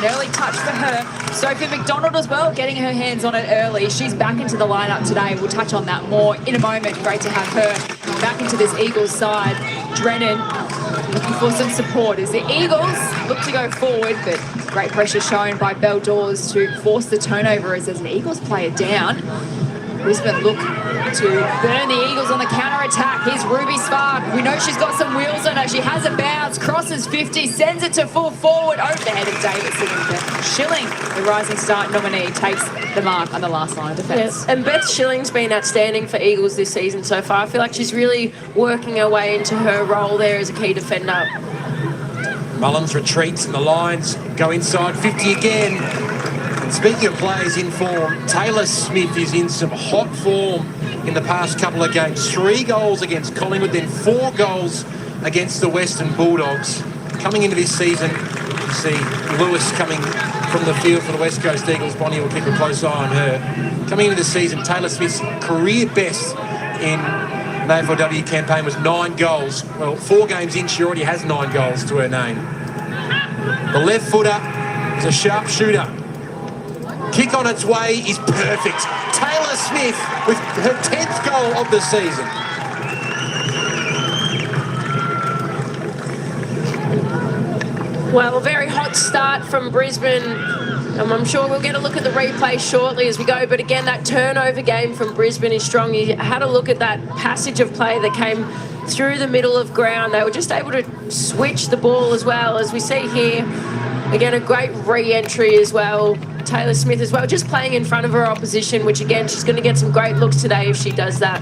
An early touch for her. Sophie McDonald as well, getting her hands on it early. She's back into the lineup today. We'll touch on that more in a moment. Great to have her back into this Eagles side. Drennan looking for some support as the Eagles look to go forward, but great pressure shown by Belle Dawes to force the turnover as there's an Eagles player down. Brisbane look to burn the Eagles on the counter-attack. Here's Ruby Spark. We know she's got some wheels on her. She has a bounce, crosses 50, sends it to full forward over the head of Davidson. And Schilling, the Rising Star nominee, takes the mark on the last line of defence. Yes. And Beth Schilling's been outstanding for Eagles this season so far. I feel like she's really working her way into her role there as a key defender. Mullins retreats and the Lions go inside 50 again. And speaking of players in form, Taylor Smith is in some hot form in the past couple of games. 3 goals against Collingwood, then 4 goals against the Western Bulldogs. Coming into this season, you see Lewis coming from the field for the West Coast Eagles. Bonnie will keep a close eye on her. Coming into this season, Taylor Smith's career best in the AFLW campaign was 9 goals. Well, 4 games in, she already has 9 goals to her name. The left footer is a sharp shooter. Kick on its way is perfect. Taylor Smith with her 10th goal of the season. Well, a very hot start from Brisbane. I'm sure we'll get a look at the replay shortly as we go. But again, that turnover game from Brisbane is strong. You had a look at that passage of play that came through the middle of ground. They were just able to switch the ball as well, as we see here. Again, a great re-entry as well. Taylor Smith as well, just playing in front of her opposition, which again, she's going to get some great looks today if she does that.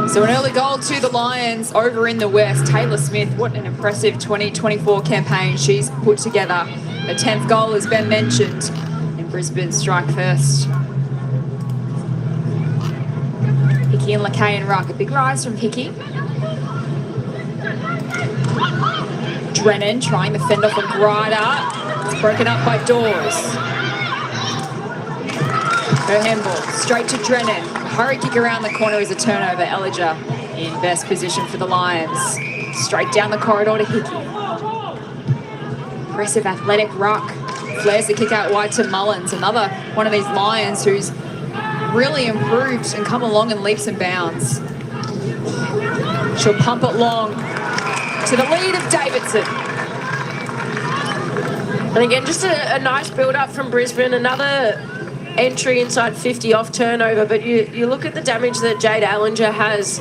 So an early goal to the Lions over in the West. Taylor Smith, what an impressive 2024 campaign she's put together. Her 10th goal has been mentioned in Brisbane strike first. Hickey and Lakay and Ruck, a big rise from Hickey. Drennan trying to fend off a Grider. It's broken up by Dawes. Her handball straight to Drennan. Hurry kick around the corner is a turnover. Elijah in best position for the Lions. Straight down the corridor to Hickey. Impressive athletic Ruck. Flares the kick out wide to Mullins. Another one of these Lions who's really improved and come along in leaps and bounds. She'll pump it long to the lead of Davidson. And again, just a nice build-up from Brisbane. Another entry inside 50 off turnover. But you look at the damage that Jade Allinger has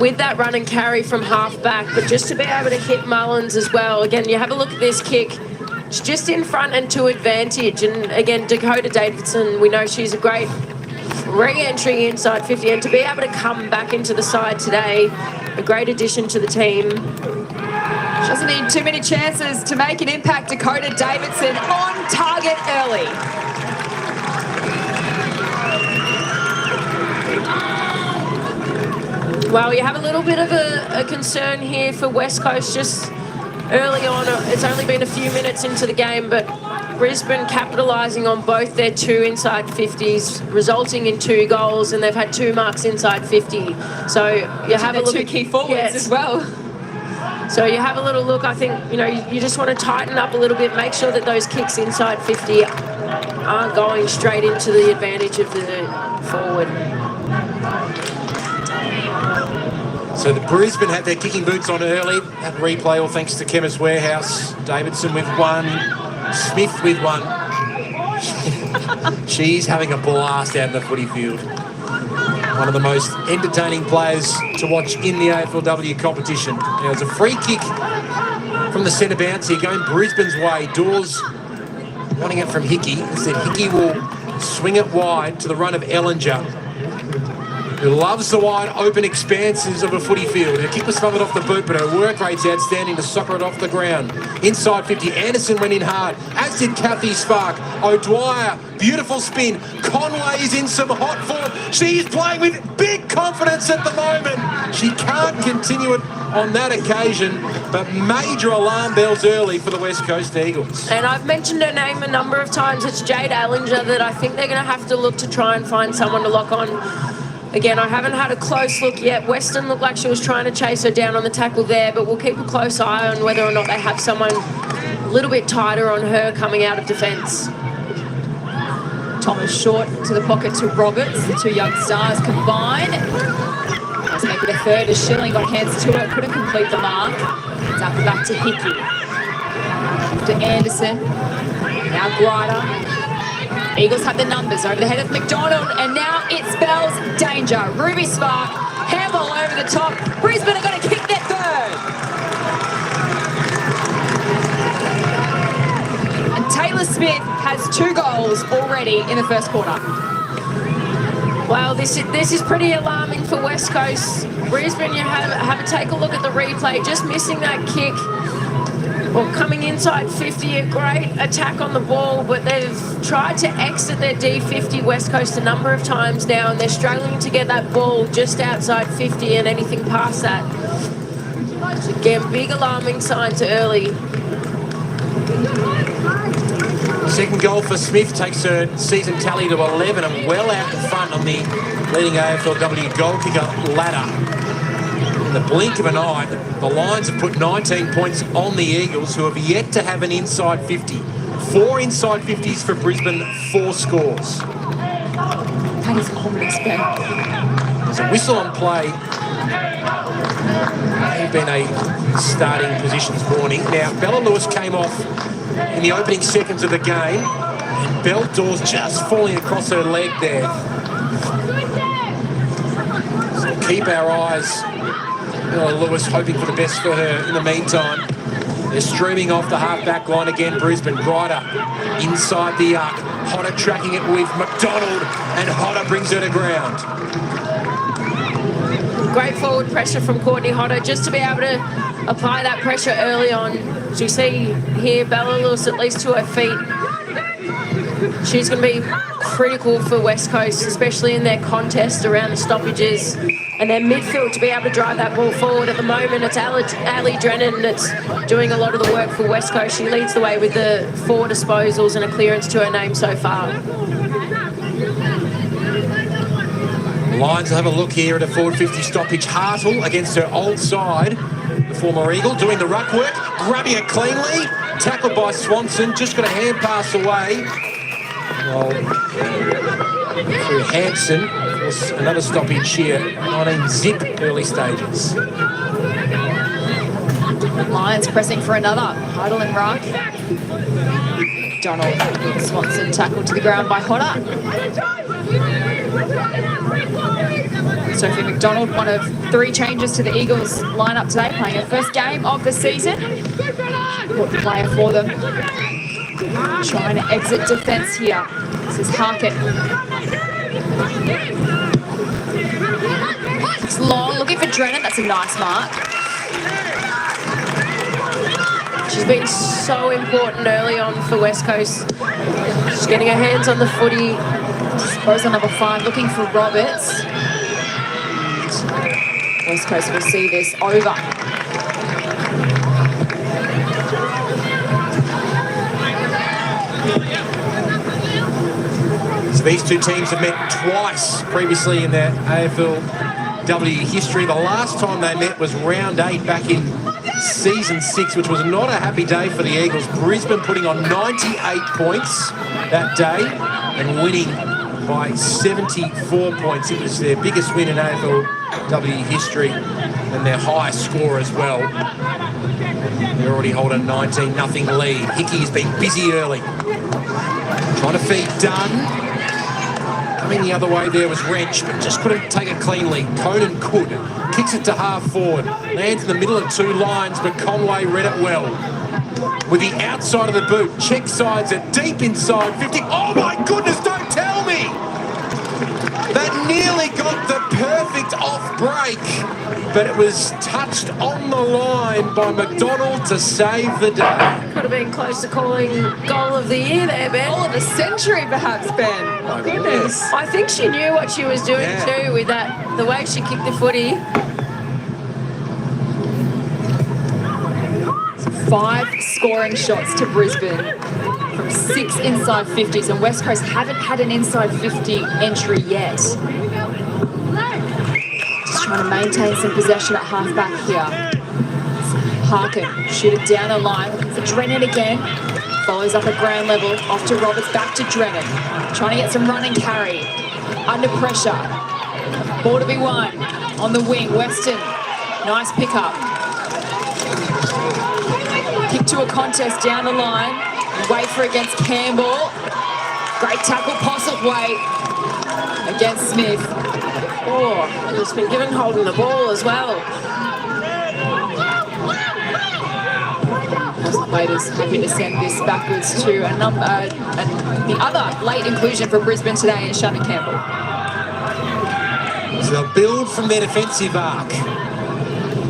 with that run and carry from half-back. But just to be able to hit Mullins as well. Again, you have a look at this kick. It's just in front and to advantage. And again, Dakota Davidson, we know she's a great re-entry inside 50. And to be able to come back into the side today, a great addition to the team. She doesn't need too many chances to make an impact. Dakota Davidson on target early. Well, you have a little bit of a concern here for West Coast just early on. It's only been a few minutes into the game, but Brisbane capitalising on both their 2 inside 50s, resulting in 2 goals, and they've had 2 marks inside 50. So you have a look 2 at key forwards as well. So you have a little look. I think, you know, you just want to tighten up a little bit, make sure that those kicks inside 50 aren't going straight into the advantage of the forward. So the Brisbane had their kicking boots on early. That replay all thanks to Chemist Warehouse. Davidson with 1, Smith with 1. She's having a blast out in the footy field. One of the most entertaining players to watch in the AFLW competition. Now, it's a free kick from the centre bounce here, going Brisbane's way. Dawes wanting it from Hickey. Instead, Hickey will swing it wide to the run of Ellinger, who loves the wide open expanses of a footy field. Her kick was smothered off the boot, but her work rate's outstanding to soccer it off the ground. Inside 50, Anderson went in hard, as did Kathy Spark. O'Dwyer, beautiful spin. Conway is in some hot form. She's playing with big confidence at the moment. She can't continue it on that occasion, but major alarm bells early for the West Coast Eagles. And I've mentioned her name a number of times. It's Jade Allinger that I think they're going to have to look to try and find someone to lock on. Again, I haven't had a close look yet. Weston looked like she was trying to chase her down on the tackle there, but we'll keep a close eye on whether or not they have someone a little bit tighter on her coming out of defence. Thomas short to the pocket to Roberts. The two young stars combine. Let's make it a third as Schilling got hands to it, couldn't complete the mark. It's up back to Hickey. To Anderson. Now Grider. Eagles have the numbers over the head of McDonald, and now it spells danger. Ruby Spark, handball over the top. Brisbane are going to kick their third. And Taylor Smith has 2 goals already in the first quarter. Well, this is pretty alarming for West Coast. Brisbane, you have a take a look at the replay, just missing that kick. Well, coming inside 50, a great attack on the ball, but they've tried to exit their D50 West Coast a number of times now, and they're struggling to get that ball just outside 50 and anything past that. Again, big alarming signs early. Second goal for Smith takes her season tally to 11 and well out in front on the leading AFLW goal kicker ladder. In the blink of an eye, the Lions have put 19 points on the Eagles, who have yet to have an inside 50. 4 inside 50s for Brisbane, 4 scores. That is ominous, Ben. There's a whistle on play. May have been a starting positions warning. Now, Bella Lewis came off in the opening seconds of the game, and Beldor's just falling across her leg there. So keep our eyes on Lewis, hoping for the best for her in the meantime. They're streaming off the half-back line again, Brisbane. Ryder inside the arc. Hodder tracking it with McDonald, and Hodder brings her to ground. Great forward pressure from Courtney Hodder, just to be able to apply that pressure early on. As you see here, Bella Lewis at least to her feet. She's going to be critical for West Coast, especially in their contest around the stoppages and their midfield to be able to drive that ball forward. At the moment, it's Ali Drennan that's doing a lot of the work for West Coast. She leads the way with the 4 disposals and a clearance to her name so far. The Lions will have a look here at a forward 50 stoppage. Hartle against her old side. The former Eagle doing the ruck work, grabbing it cleanly. Tackled by Swanson, just got a hand pass away. Well, through Hanson, of course, another stoppage here, 19 zip early stages. Lions pressing for another. Huddle and ruck. Donald Swanson tackled to the ground by Hodder. Sophie McDonald, one of 3 changes to the Eagles lineup today, playing her first game of the season. Important player for them. Trying to exit defence here. This is Harkett. It's long, looking for Drennan. That's a nice mark. She's been so important early on for West Coast. She's getting her hands on the footy. Disposal number 5, looking for Roberts. West Coast will see this over. So these two teams have met twice previously in their AFLW history. The last time they met was round 8 back in season 6, which was not a happy day for the Eagles. Brisbane putting on 98 points that day and winning by 74 points. It was their biggest win in AFLW history and their highest score as well. They already hold a 19-0 lead. Hickey has been busy early. Trying to feed Dunn. Coming the other way there was Wrench, but just couldn't take it cleanly. Conan could. Kicks it to half forward. Lands in the middle of 2 lines, but Conway read it well. With the outside of the boot, check sides it deep inside 50. Oh my goodness, don't tell me! That nearly got the perfect off break, but it was touched on the line by McDonald to save the day. Could have been close to calling goal of the year there, Ben. Goal of the century, perhaps, Ben. My Goodness. I think she knew what she was doing too with that, the way she kicked the footy. 5 scoring shots to Brisbane from 6 inside 50s, and West Coast haven't had an inside 50 entry yet. trying to maintain some possession at halfback here. Harkin, shoot it down the line, looking for Drennan again. Follows up at ground level, off to Roberts, back to Drennan. Trying to get some run and carry. Under pressure. Ball to be won. On the wing, Weston. Nice pickup. Kick to a contest down the line. Wafer against Campbell. Great tackle, Postlethwaite against Smith. Oh, it's been given holding the ball as well. Postlethwaite is happy to send this backwards to the other late inclusion for Brisbane today is Shannon Campbell. So they'll build from their defensive arc.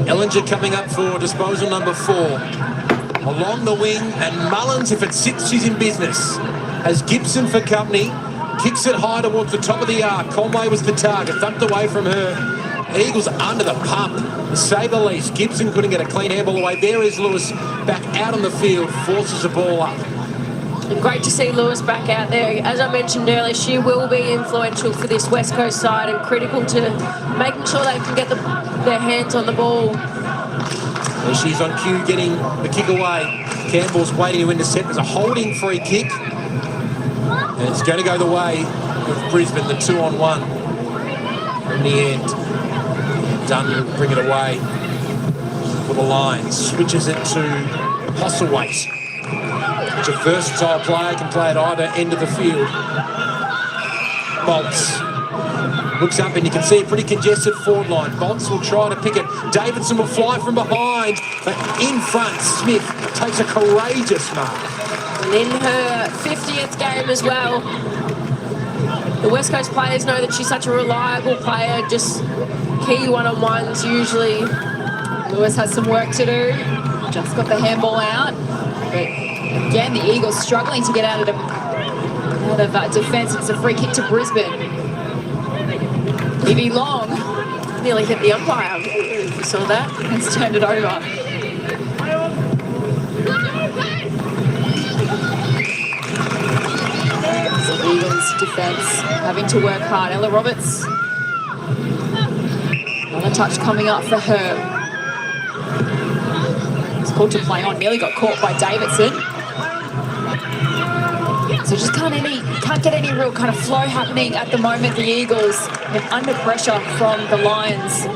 Ellinger coming up for disposal number 4. Along the wing, and Mullins, if it sits, she's in business. Has Gibson for company. Kicks it high towards the top of the arc. Conway was the target, thumped away from her. Eagles under the pump, to say the least. Gibson couldn't get a clean handball away. There is Lewis back out on the field, forces the ball up. Great to see Lewis back out there. As I mentioned earlier, she will be influential for this West Coast side and critical to making sure they can get their hands on the ball. Well, she's on cue getting the kick away. Campbell's waiting to intercept. There's a holding free kick. And it's going to go the way of Brisbane, the 2-on-1. In the end, Dunn will bring it away for the Lions. Switches it to Postlethwaite. It's a versatile player, can play at either end of the field. Bolts looks up and you can see a pretty congested forward line. Bolts will try to pick it. Davidson will fly from behind, but in front, Smith takes a courageous mark. And in her 50th game as well, the West Coast players know that she's such a reliable player, just key one-on-ones usually. Lewis has some work to do. Just got the handball out. But again, the Eagles struggling to get out of defence. It's a free kick to Brisbane. Evie Long Nearly hit the umpire. You saw that? has turned it over. The Eagles defence having to work hard. Ella Roberts. Another touch coming up for her. It's called to play on. Nearly got caught by Davidson. So just can't get any real kind of flow happening at the moment. The Eagles are under pressure from the Lions.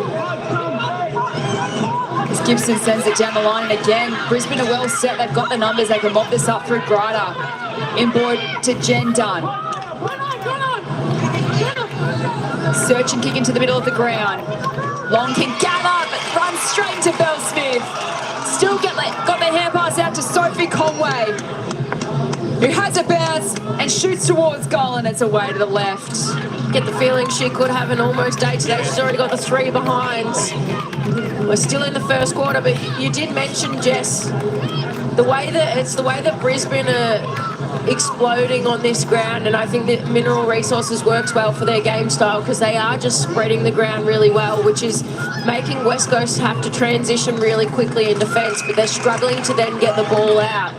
As Gibson sends it down the line, and again, Brisbane are well set. They've got the numbers. They can mop this up through Grider. Inboard to Jen Dunn. Search and kick into the middle of the ground. Long can gather, but runs straight into Belle Smith. Still got the hand pass out to Sophie Conway, who has a bounce and shoots towards goal, and it's away to the left. Get the feeling she could have an almost day today. She's already got the 3 behinds. We're still in the first quarter, but you did mention, Jess, the way that Brisbane are exploding on this ground, and I think that Mineral Resources works well for their game style because they are just spreading the ground really well, which is making West Coast have to transition really quickly in defence, but they're struggling to then get the ball out.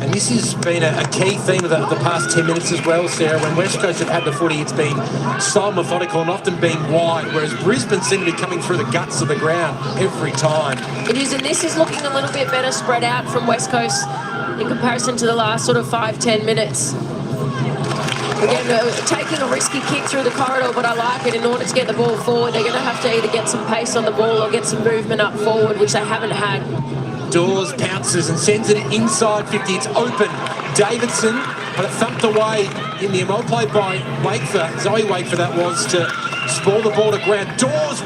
And this has been a key theme of the past 10 minutes as well, Sarah. When West Coast have had the footy, it's been so methodical and often being wide, whereas Brisbane seem to be coming through the guts of the ground every time. It is, and this is looking a little bit better spread out from West Coast in comparison to the last sort of 5-10 minutes. Again, taking a risky kick through the corridor, but I like it. In order to get the ball forward, they're going to have to either get some pace on the ball or get some movement up forward, which they haven't had. Dawes pounces and sends it inside 50. It's open. Davidson, but it thumped away in the well played by Wakefer. Zoe Wakefer that was to spoil the ball to ground. Dawes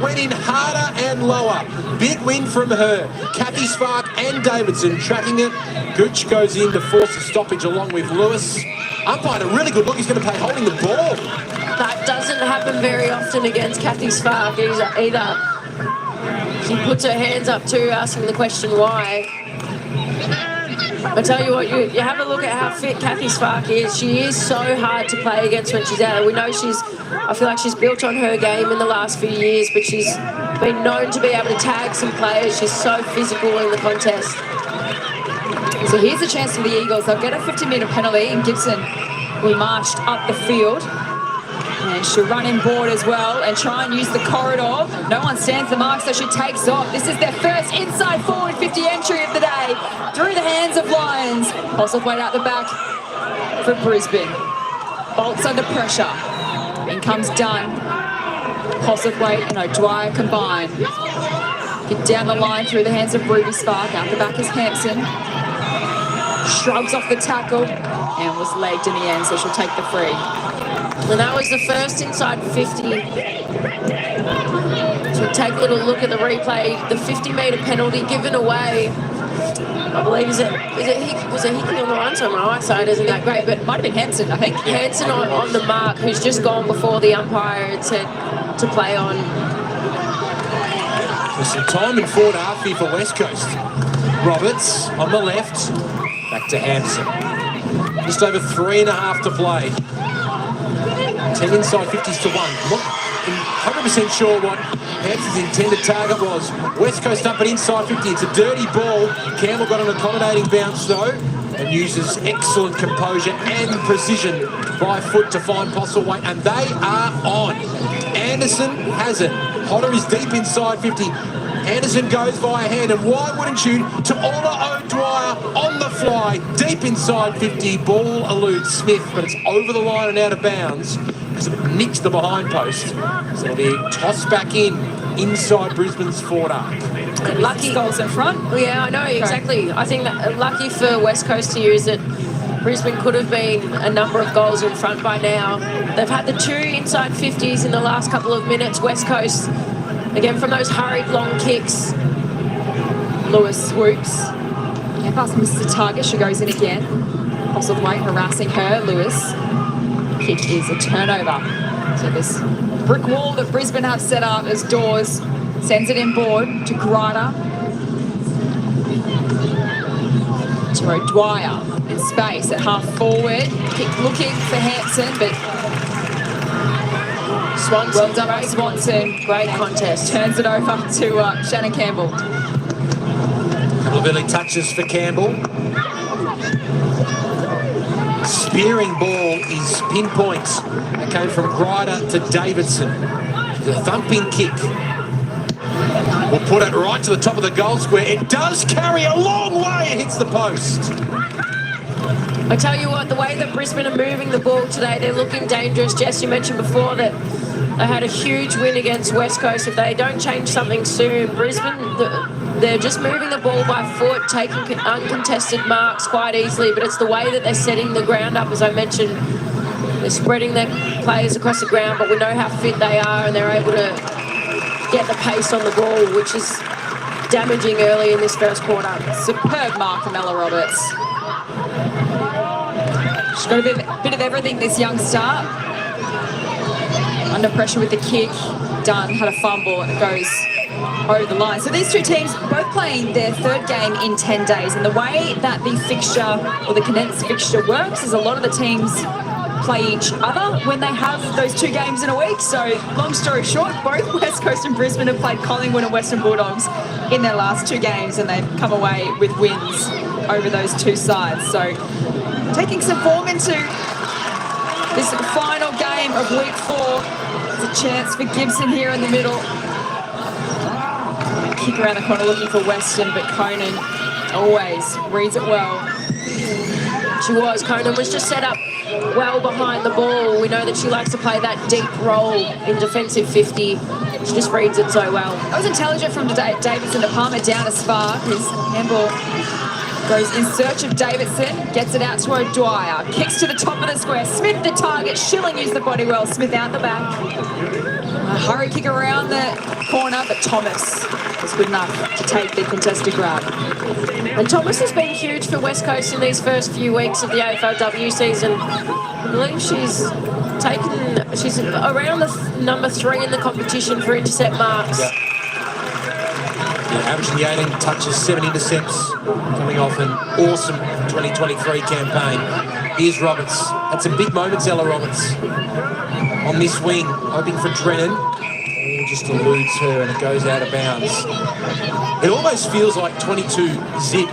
went in harder and lower. Big win from her. Kathy Spark and Davidson tracking it. Gooch goes in to force a stoppage along with Lewis. Umpire a really good look. He's going to play holding the ball. That doesn't happen very often against Kathy Spark either. She puts her hands up too, asking the question why. I tell you what, you have a look at how fit Kathy Spark is. She is so hard to play against when she's out. We know I feel like she's built on her game in the last few years, but she's been known to be able to tag some players. She's so physical in the contest. So here's a chance for the Eagles. They'll get a 50-metre penalty, and Gibson will be marched up the field. And she'll run in board as well and try and use the corridor. No one stands the mark, so she takes off. This is their first inside forward 50 entry of the day. Through the hands of Lyons. Postlethwaite out the back for Brisbane. Bolts under pressure. In comes Dunn. Postlethwaite and O'Dwyer combine. Get down the line through the hands of Ruby Spark. Out the back is Hampson. Shrugs off the tackle and was legged in the end, so she'll take the free. And that was the first inside 50. So take a little look at the replay. The 50-metre penalty given away. I believe was it Hickey on the line? So on my right side isn't that great, but Might have been Hampson, I think. Hanson on the mark, who's just gone before the umpire had said to play on. There's some time in forward half here for West Coast. Roberts on the left. Back to Hampson. Just over 3.5 to play. 10 inside 50s to 1. Not 100% sure what Hampson's intended target was. West Coast up at inside 50. It's a dirty ball. Campbell got an accommodating bounce though and uses excellent composure and precision by foot to find Postlethwaite, and they are on. Anderson has it. Hodder is deep inside 50. Anderson goes via hand, and why wouldn't you? To Ola O'Dwyer on the fly, deep inside 50. Ball eludes Smith, but it's over the line and out of bounds because it nicks the behind post. So it'll be tossed back inside Brisbane's forward arc. And lucky goals in front. Yeah, I know, exactly. I think that lucky for West Coast here is that Brisbane could have been a number of goals in front by now. They've had the 2 inside 50s in the last couple of minutes. West Coast, again, from those hurried long kicks. Lewis swoops. Yeah, past misses the target. She goes in again. Postlethwaite harassing her. Lewis. Kick is a turnover. So this brick wall that Brisbane have set up as doors sends it inboard to Grider. To O'Dwyer in space at half forward. Kick looking for Hampson, but Swanson, well done by Swanson. Great contest. Turns it over to Shannon Campbell. Couple of early touches for Campbell. Spearing ball is pinpoint. It came from Grider to Davidson. The thumping kick will put it right to the top of the goal square. It does carry a long way. It hits the post. I tell you what, the way that Brisbane are moving the ball today, they're looking dangerous. Jess, you mentioned before that they had a huge win against West Coast. If they don't change something soon, Brisbane, they're just moving the ball by foot, taking uncontested marks quite easily, but it's the way that they're setting the ground up, as I mentioned. They're spreading their players across the ground, but we know how fit they are, and they're able to get the pace on the ball, which is damaging early in this first quarter. Superb mark from Ella Roberts. She's got a bit of everything, this young star. Under pressure with the kick. Dunn had a fumble and it goes over the line. So these two teams both playing their third game in 10 days. And the way that the fixture or the condensed fixture works is a lot of the teams play each other when they have those 2 games in a week. So long story short, both West Coast and Brisbane have played Collingwood and Western Bulldogs in their last 2 games, and they've come away with wins over those 2 sides. So taking some form into this final game of week 4. There's a chance for Gibson here in the middle. Kick around the corner looking for Western, but Conan always reads it well. Conan was just set up well behind the ball. We know that she likes to play that deep role in defensive 50. She just reads it so well. That was intelligent from Davidson to palm it down to Spark. His handball goes in search of Davidson, gets it out to O'Dwyer, kicks to the top of the square. Smith the target, Schilling used the body well. Smith out the back. A hurry kick around the corner, but Thomas was good enough to take the contested grab. And Thomas has been huge for West Coast in these first few weeks of the AFLW season. I believe she's around the number 3 in the competition for intercept marks. Yeah. Averaging the 18 touches, 7 intercepts, coming off an awesome 2023 campaign. Here's Roberts. Had some big moments, Ella Roberts, on this wing, hoping for Drennan. He just eludes her and it goes out of bounds. It almost feels like 22 zip.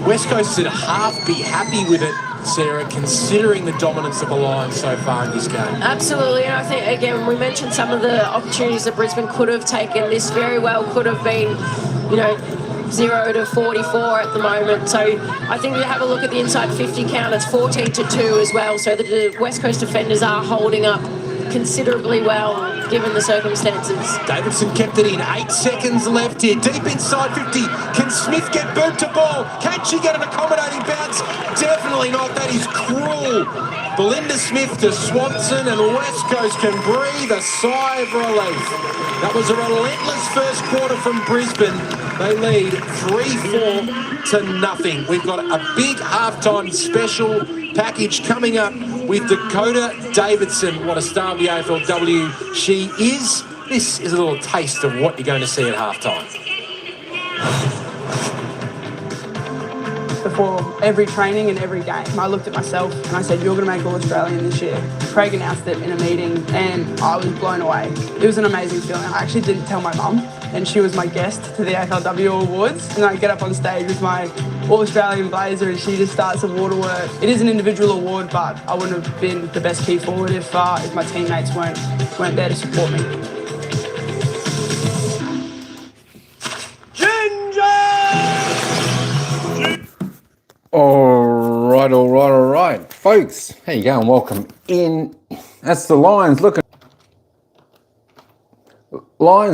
West Coast should half be happy with it, Sarah, considering the dominance of the Lions so far in this game. Absolutely, and I think, again, we mentioned some of the opportunities that Brisbane could have taken. This very well could have been, 0 to 44 at the moment. So I think we have a look at the inside 50 count. It's 14 to 2 as well. So the West Coast defenders are holding up considerably well given the circumstances. Davidson kept it in. 8 seconds left here. Deep inside 50. Can Smith get burnt to ball? Can she get an accommodating bounce? Definitely not. That is cruel. Belinda Smith to Swanson, and West Coast can breathe a sigh of relief. That was a relentless first quarter from Brisbane. They lead 3-4 to nothing. We've got a big halftime special package coming up with Dakota Davidson. What a star of the AFLW she is. This is a little taste of what you're going to see at halftime. Before every training and every game, I looked at myself and I said, you're going to make All-Australian this year. Craig announced it in a meeting and I was blown away. It was an amazing feeling. I actually didn't tell my mum, and she was my guest to the AFLW Awards. And I get up on stage with my All-Australian blazer and she just starts the water work. It is an individual award, but I wouldn't have been the best key forward if my teammates weren't there to support me. All right, folks. How you going? Welcome in. That's the Lions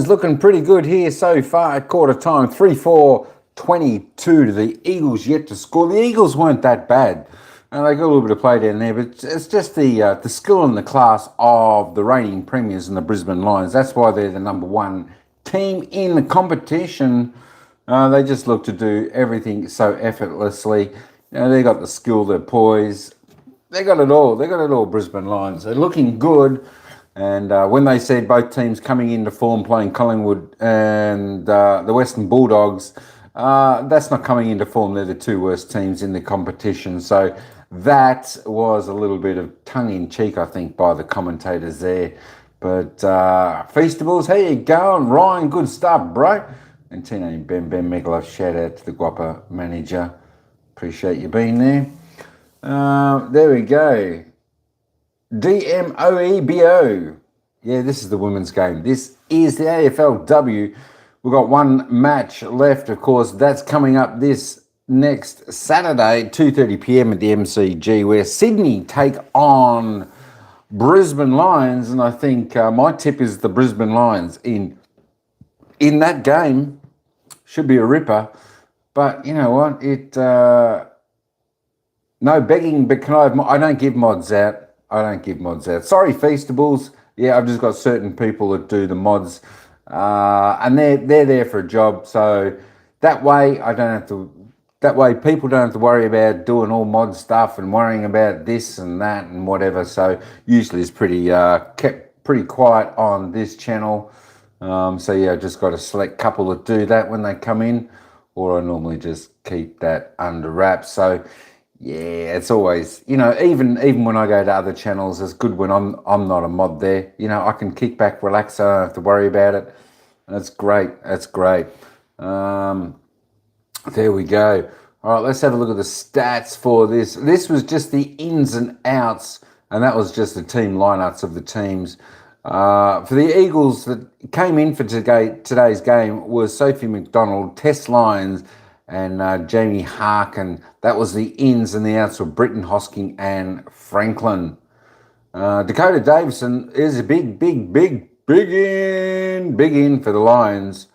looking pretty good here so far at quarter time. 3-4, 22 to the Eagles yet to score. The Eagles weren't that bad. And they got a little bit of play down there, but it's just the skill and the class of the reigning premiers and the Brisbane Lions. That's why they're the number one team in the competition. They just look to do everything so effortlessly. They got the skill, their poise. They got it all. They got it all, Brisbane Lions. They're looking good. And when they said both teams coming into form playing Collingwood and the Western Bulldogs, that's not coming into form. They're the two worst teams in the competition. So that was a little bit of tongue-in-cheek, I think, by the commentators there. But Feastables, how you going? Ryan, good stuff, bro. And Tino and Ben Megaloff, shout out to the Guapa manager. Appreciate you being there. There we go. DMOEBO. Yeah, this is the women's game. This is the AFLW. We've got one match left, of course. That's coming up this next Saturday, 2:30 p.m. at the MCG, where Sydney take on Brisbane Lions. And I think my tip is the Brisbane Lions in that game. Should be a ripper. But you know what? No begging, but can I don't give mods out. Sorry, Feastables. Yeah, I've just got certain people that do the mods, and they're there for a job. So that way people don't have to worry about doing all mod stuff and worrying about this and that and whatever. So usually it's pretty kept pretty quiet on this channel. So yeah, I just got a select couple that do that when they come in, or I normally just keep that under wraps. So yeah, it's always, even when I go to other channels, it's good when I'm not a mod there. I can kick back, relax, I don't have to worry about it. And that's great. That's great. There we go. All right, let's have a look at the stats for this. This was just the ins and outs, and that was just the team lineups of the teams. For the Eagles that came in for today's game was Sophie McDonald, Tess Lyons, and Jamie Harkin. That was the ins, and the outs were Britton Hosking and Franklin. Dakota Davidson is a big in for the Lions.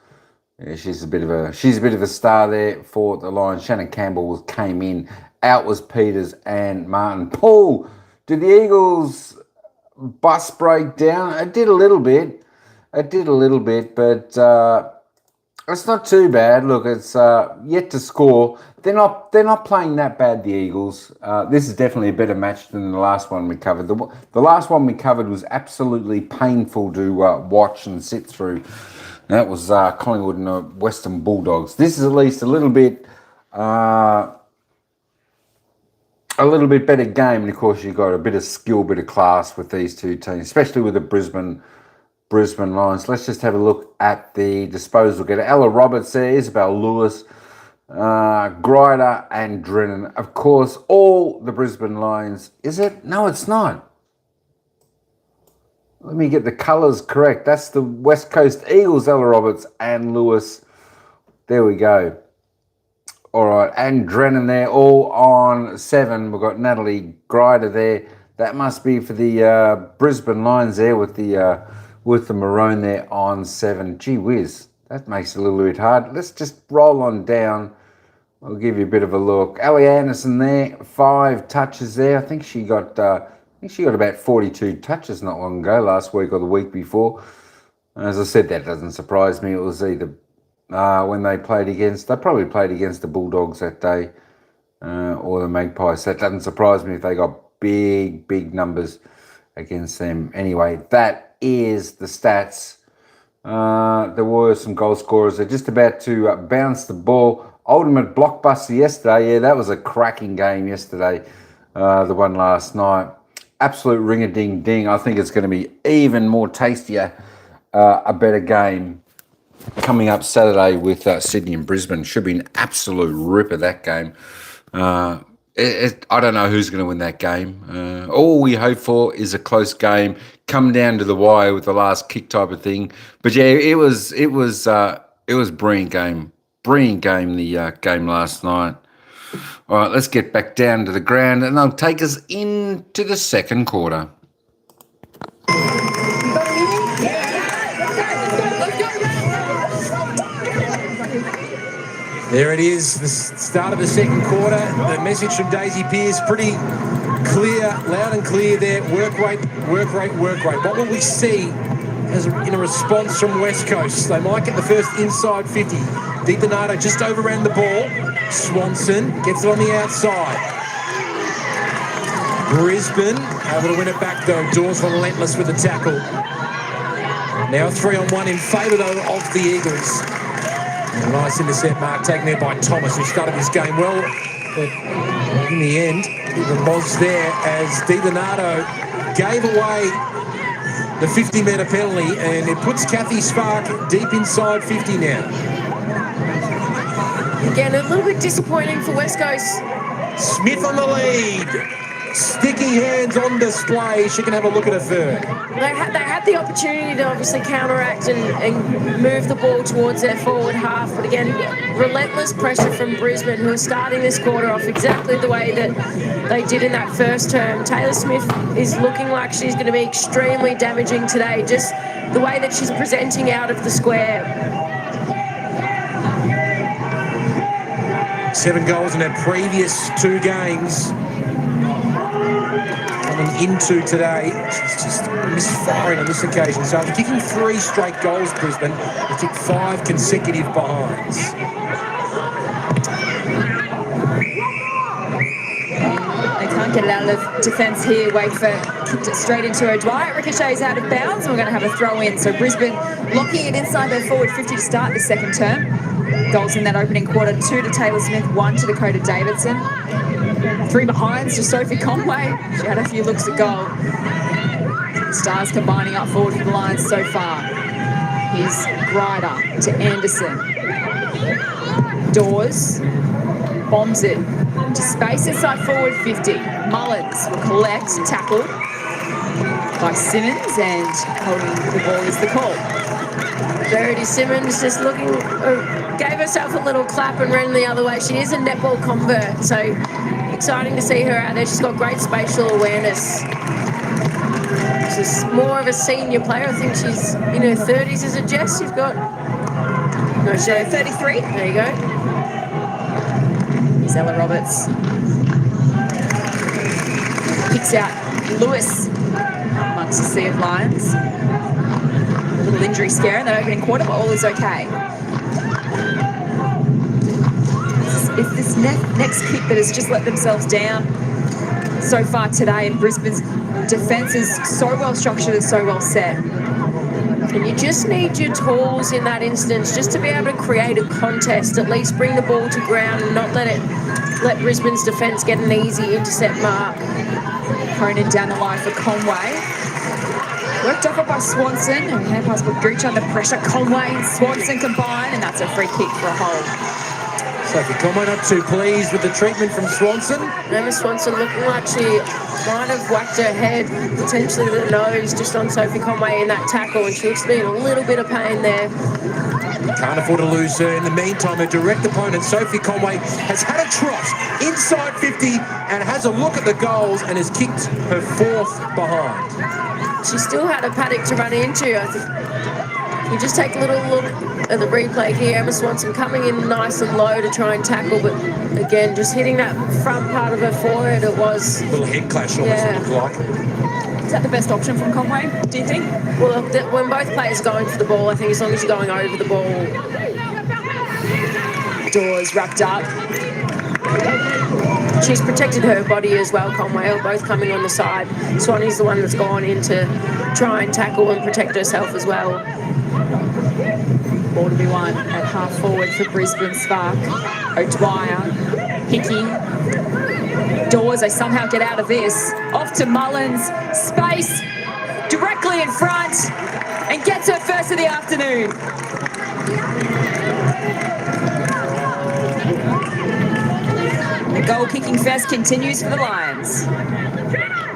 Yeah, she's a bit of a star there for the Lions. Shannon Campbell came in. Out was Peters and Martin. Paul, did the Eagles bus break down? It did a little bit, but it's not too bad. Look, it's yet to score. They're not playing that bad, the Eagles. This is definitely a better match than the last one we covered. The last one we covered was absolutely painful to watch and sit through. And that was Collingwood and the Western Bulldogs. This is at least a little bit better game. And of course, you've got a bit of skill, bit of class with these two teams, especially with the Brisbane Lions. Let's just have a look at the disposal getter. Ella Roberts there, Isabel Lewis, Grider and Drennan. Of course, all the Brisbane Lions. Is it? No, it's not. Let me get the colours correct. That's the West Coast Eagles, Ella Roberts and Lewis. There we go. All right, and Drennan there, all on 7. We've got Natalie Grider there. That must be for the Brisbane Lions there with the maroon there on 7. Gee whiz, that makes it a little bit hard. Let's just roll on down. I'll give you a bit of a look. Ali Anderson there, 5 touches there. I think she got about 42 touches not long ago, last week or the week before. As I said, that doesn't surprise me. It was either when they probably played against the Bulldogs that day or the Magpies. That doesn't surprise me if they got big numbers against them. Anyway, that is the stats. There were some goal scorers. They're just about to bounce the ball. Ultimate blockbuster yesterday. Yeah, that was a cracking game yesterday. The one last night. Absolute ring-a-ding-ding. I think it's going to be even more tastier, a better game coming up Saturday with Sydney and Brisbane. Should be an absolute ripper, that game. I don't know who's going to win that game. All we hope for is a close game, come down to the wire with the last kick type of thing. But yeah, it was brilliant game. Brilliant game, the game last night. All right, let's get back down to the ground and they'll take us into the second quarter. There it is, the start of the second quarter. The message from Daisy Pearce, pretty clear, loud and clear there. Work rate, work rate, work rate. What will we see in a response from West Coast? They might get the first inside 50. DiDonato just overran the ball. Swanson gets it on the outside. Brisbane able to win it back though. Dawes relentless with the tackle. Now 3-on-1 in favour though of the Eagles. A nice intercept mark taken there by Thomas, who started this game well. But in the end, it was there as DiDonato gave away the 50-metre penalty, and it puts Kathy Spark deep inside 50 now. Again, a little bit disappointing for West Coast. Smith on the lead. Sticky hands on display. She can have a look at a third. They had the opportunity to obviously counteract and move the ball towards their forward half, but again, relentless pressure from Brisbane, who are starting this quarter off exactly the way that they did in that first term. Taylor Smith is looking like she's going to be extremely damaging today, just the way that she's presenting out of the square. 7 goals in her previous 2 games. Coming into today, she's just misfiring on this occasion. So after kicking 3 straight goals, Brisbane, they kicked 5 consecutive behinds. They can't get it out of defence here. Wakefoot kicked it straight into her. Dwight ricochets out of bounds, and we're going to have a throw in. So Brisbane locking it inside their forward 50 to start the second term. Goals in that opening quarter, 2 to Taylor Smith, 1 to Dakota Davidson. 3 behinds to Sophie Conway. She had a few looks at goal. Stars combining up forward for the Lions so far. Here's Grider to Anderson. Dawes bombs it to space inside forward 50. Mullins will collect, tackled by Simmons, and holding the ball is the call. Verity Simmons just looking, gave herself a little clap and ran the other way. She is a netball convert, so exciting to see her out there. She's got great spatial awareness. She's more of a senior player. I think she's in her 30s, is it, Jess? You've got... No, she's 33. There you go. Here's Ella Roberts. Picks out Lewis amongst the sea of Lions. A little injury scare in that opening quarter, but all is okay. It's this next kick that has just let themselves down so far today, and Brisbane's defence is so well structured and so well set. And you just need your tools in that instance just to be able to create a contest, at least bring the ball to ground and not let Brisbane's defence get an easy intercept mark. Cronin down the line for Conway. Worked off by Swanson, and hand pass with Gooch under pressure. Conway and Swanson combine, and that's a free kick for a hold. Sophie Conway not too pleased with the treatment from Swanson. Emma Swanson looking like she might have whacked her head, potentially the nose, just on Sophie Conway in that tackle, and she looks to be in a little bit of pain there. Can't afford to lose her. In the meantime, her direct opponent, Sophie Conway, has had a trot inside 50 and has a look at the goals and has kicked her 4th behind. She still had a paddock to run into. I think you just take a little look at the replay here. Emma Swanson coming in nice and low to try and tackle, but again, just hitting that front part of her forehead. It was a little head clash almost, it looked like. Is that the best option from Conway, do you think? Well, when both players are going for the ball, I think as long as you're going over the ball. Doors wrapped up. She's protected her body as well, Conway, both coming on the side. Swanee's the one that's gone in to try and tackle and protect herself as well. Ball to be won at half forward for Brisbane Spark. O'Dwyer, Hickey. Doors, they somehow get out of this. Off to Mullins, space, directly in front, and gets her first of the afternoon. The goal-kicking fest continues for the Lions.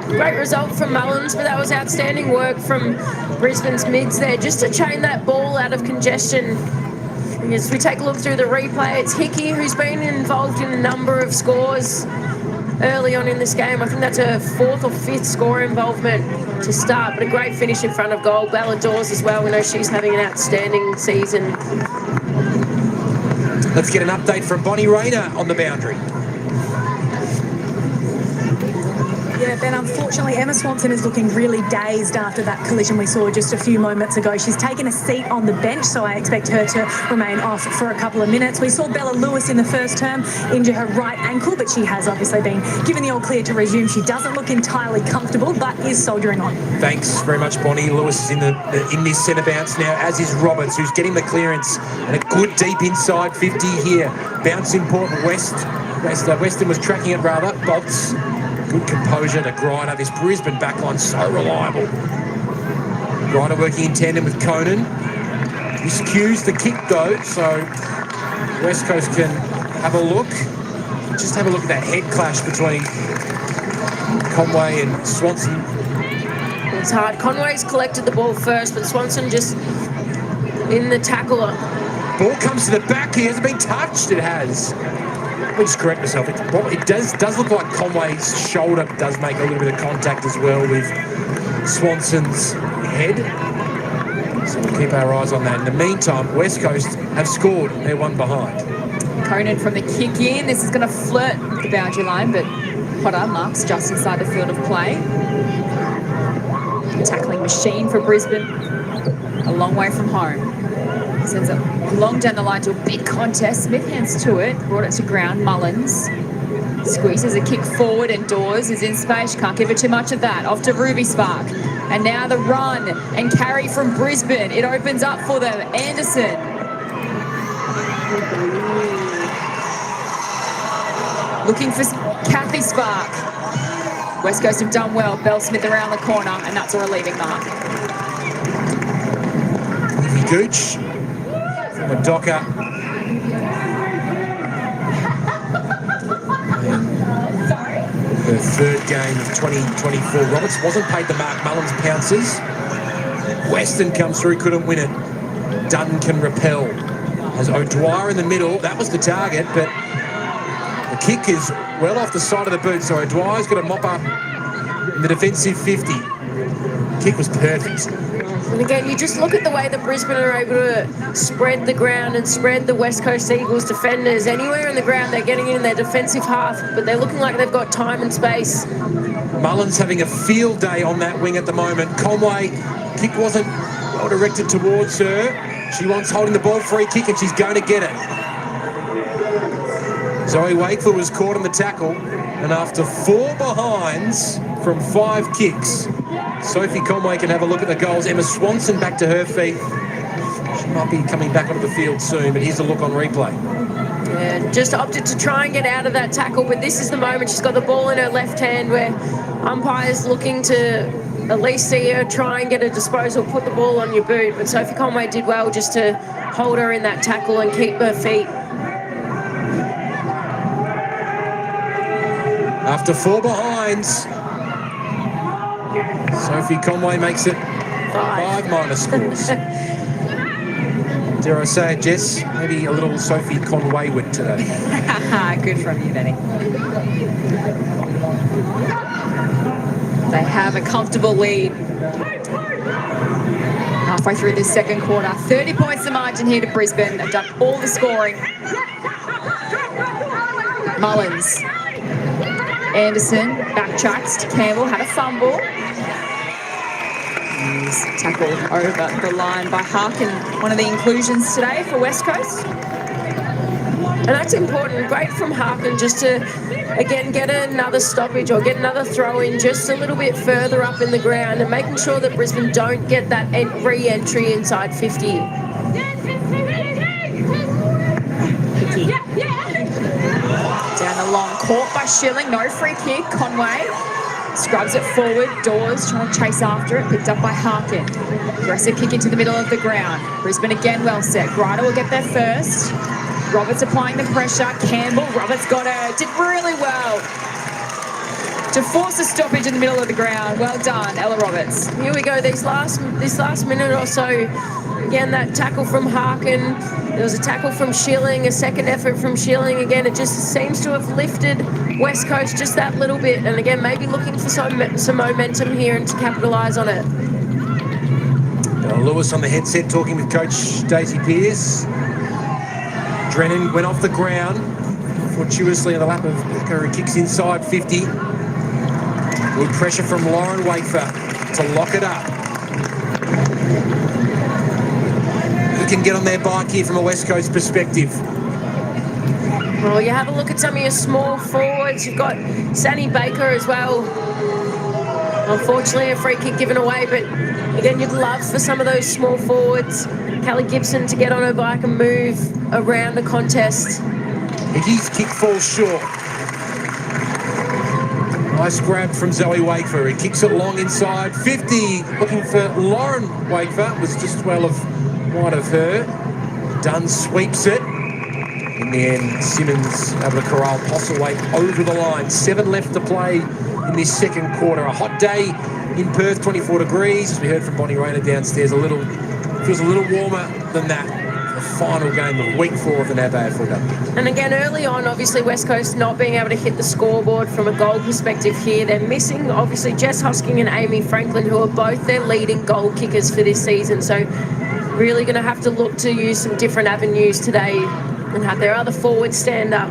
Great result from Mullins, but that was outstanding work from Brisbane's mids there, just to chain that ball out of congestion. As we take a look through the replay, it's Hickey who's been involved in a number of scores early on in this game. I think that's her 4th or 5th score involvement to start, but a great finish in front of goal. Bella Dawes as well, we know she's having an outstanding season. Let's get an update from Bonnie Rayner on the boundary. Yeah, Ben, unfortunately, Emma Swanson is looking really dazed after that collision we saw just a few moments ago. She's taken a seat on the bench, so I expect her to remain off for a couple of minutes. We saw Bella Lewis in the first term injure her right ankle, but she has obviously been given the all clear to resume. She doesn't look entirely comfortable, but is soldiering on. Thanks very much, Bonnie. Lewis is in this centre bounce now, as is Roberts, who's getting the clearance, and a good deep inside 50 here. Bounce important. Weston was tracking it rather. Bolts. Good composure to Grider. This Brisbane backline so reliable. Grider working in tandem with Conan. He skews the kick though, so West Coast can have a look. Just have a look at that head clash between Conway and Swanson. It's hard. Conway's collected the ball first, but Swanson just in the tackle. Ball comes to the back. He hasn't been touched. It has. Let me just correct myself. It does look like Conway's shoulder does make a little bit of contact as well with Swanson's head. So we'll keep our eyes on that. In the meantime, West Coast have scored. They're 1 behind. Conan from the kick in. This is going to flirt the boundary line, but Potter marks just inside the field of play. Tackling machine for Brisbane. A long way from home. Sends it long down the line to a big contest. Smith hands to it, brought it to ground. Mullins squeezes a kick forward, and Dawes is in space. Can't give it too much of that. Off to Ruby Spark. And now the run and carry from Brisbane. It opens up for them. Anderson. Looking for Kathy Spark. West Coast have done well. Bell Smith around the corner, and that's a relieving mark. Gooch. From Docker. Her 3rd game of 2024. Roberts wasn't paid the mark. Mullins pounces. Weston comes through, couldn't win it. Dutton can repel. Has O'Dwyer in the middle. That was the target, but the kick is well off the side of the boot, so O'Dwyer's got to mop up in the defensive 50. Kick was perfect. And again, you just look at the way that Brisbane are able to spread the ground and spread the West Coast Eagles defenders. Anywhere in the ground, they're getting in their defensive half, but they're looking like they've got time and space. Mullins having a field day on that wing at the moment. Conway, kick wasn't well directed towards her. She wants holding the ball, free kick, and she's going to get it. Zoe Wakefield was caught on the tackle, and after 4 behinds from 5 kicks, Sophie Conway can have a look at the goals. Emma Swanson back to her feet. She might be coming back onto the field soon, but here's a look on replay. Yeah, just opted to try and get out of that tackle, but this is the moment. She's got the ball in her left hand where umpire's looking to at least see her try and get a disposal, put the ball on your boot. But Sophie Conway did well just to hold her in that tackle and keep her feet. After 4 behinds, Sophie Conway makes it 5 minus scores. Dare I say it, Jess? Maybe a little Sophie Conway-wood today. Good from you, Benny. They have a comfortable lead. Halfway through this second quarter. 30 points the margin here to Brisbane. They've done all the scoring. Mullins. Anderson backtracks to Campbell, had a fumble. He's tackled over the line by Harkin, one of the inclusions today for West Coast. And that's important. Great from Harkin just to, again, get another stoppage or get another throw in just a little bit further up in the ground and making sure that Brisbane don't get that re-entry inside 50. Hickey. Down the long court by Schilling. No free kick. Conway scrubs it forward. Dawes trying to chase after it. Picked up by Harkin. Aggressive kick into the middle of the ground. Brisbane again well set. Grider will get there first. Roberts applying the pressure. Campbell. Roberts got her. Did really well to force a stoppage in the middle of the ground. Well done, Ella Roberts. Here we go. This last minute or so. Again, that tackle from Harkin. There was a tackle from Schilling, a second effort from Schilling. Again, it just seems to have lifted West Coast just that little bit. And again, maybe looking for some momentum here and to capitalise on it. Lewis on the headset talking with Coach Daisy Pearce. Drennan went off the ground fortuitously in the lap of Curry, kicks inside 50. Good pressure from Lauren Wafer to lock it up. Who can get on their bike here from a West Coast perspective? Well, you have a look at some of your small forwards. You've got Sandy Baker as well. Unfortunately, a free kick given away, but again, you'd love for some of those small forwards. Kelly Gibson to get on her bike and move around the contest. Hickey's kick falls short. Nice grab from Zoe Wakefer. He kicks it long inside 50. Looking for Lauren Wakefer. Was just well of wide of her. Dunn sweeps it. In the end, Simmons able to corral Postlethwaite over the line. 7 left to play in this second quarter. A hot day in Perth, 24 degrees. As we heard from Bonnie Rayner downstairs, feels a little warmer than that. The final game of week 4 of the NAB AFLW. And again, early on, obviously, West Coast not being able to hit the scoreboard from a goal perspective here. They're missing, obviously, Jess Hosking and Amy Franklin, who are both their leading goal kickers for this season. So really going to have to look to use some different avenues today and have their other forwards stand up.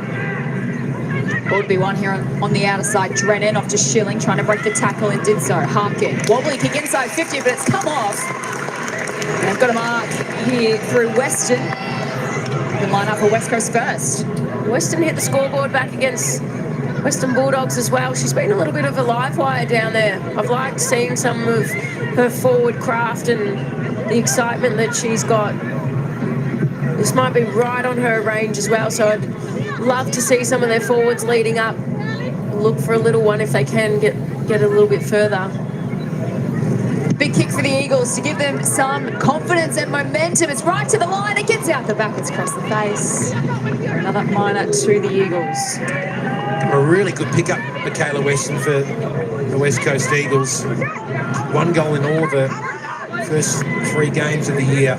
Would be one here on the outer side. Drennan off to Schilling, trying to break the tackle and did so. Harkin, wobbly kick inside 50, but it's come off. And they've got a mark here through Weston. The line up for West Coast first. Weston hit the scoreboard back against Western Bulldogs as well. She's been a little bit of a live wire down there. I've liked seeing some of her forward craft and the excitement that she's got. This might be right on her range as well, so I'd love to see some of their forwards leading up. Look for a little one if they can get a little bit further. Big kick for the Eagles to give them some confidence and momentum. It's right to the line. It gets out the back. It's across the face. Another minor to the Eagles. A really good pickup, Michaela Weston, for the West Coast Eagles. 1 goal in all of the first 3 games of the year.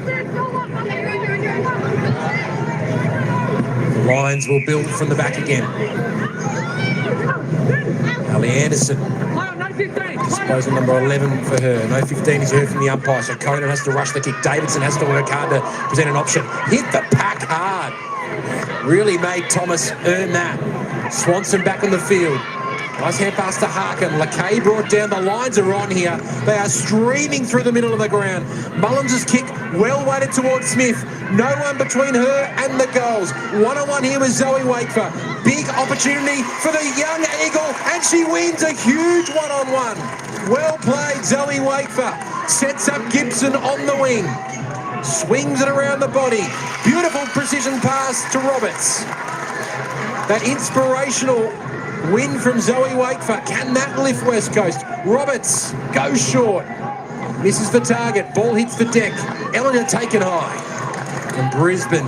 The Lions will build from the back again. Ali Anderson. Disposal number 11 for her. No 15 is heard from the umpire, so Conan has to rush the kick. Davidson has to work hard to present an option. Hit the pack hard. Really made Thomas earn that. Swanson back on the field. Nice hand pass to Harkin. Lakay brought down. The lines are on here. They are streaming through the middle of the ground. Mullins' kick well weighted towards Smith. No one between her and the goals. 1-on-1 here with Zoe Wakefer. Big opportunity for the young Eagle, and she wins a huge 1-on-1. Well played, Zoe Wakefer. Sets up Gibson on the wing. Swings it around the body. Beautiful precision pass to Roberts. That inspirational win from Zoe Wakefer. Can that lift West Coast? Roberts goes short. Misses the target. Ball hits the deck. Eleanor taken high. And Brisbane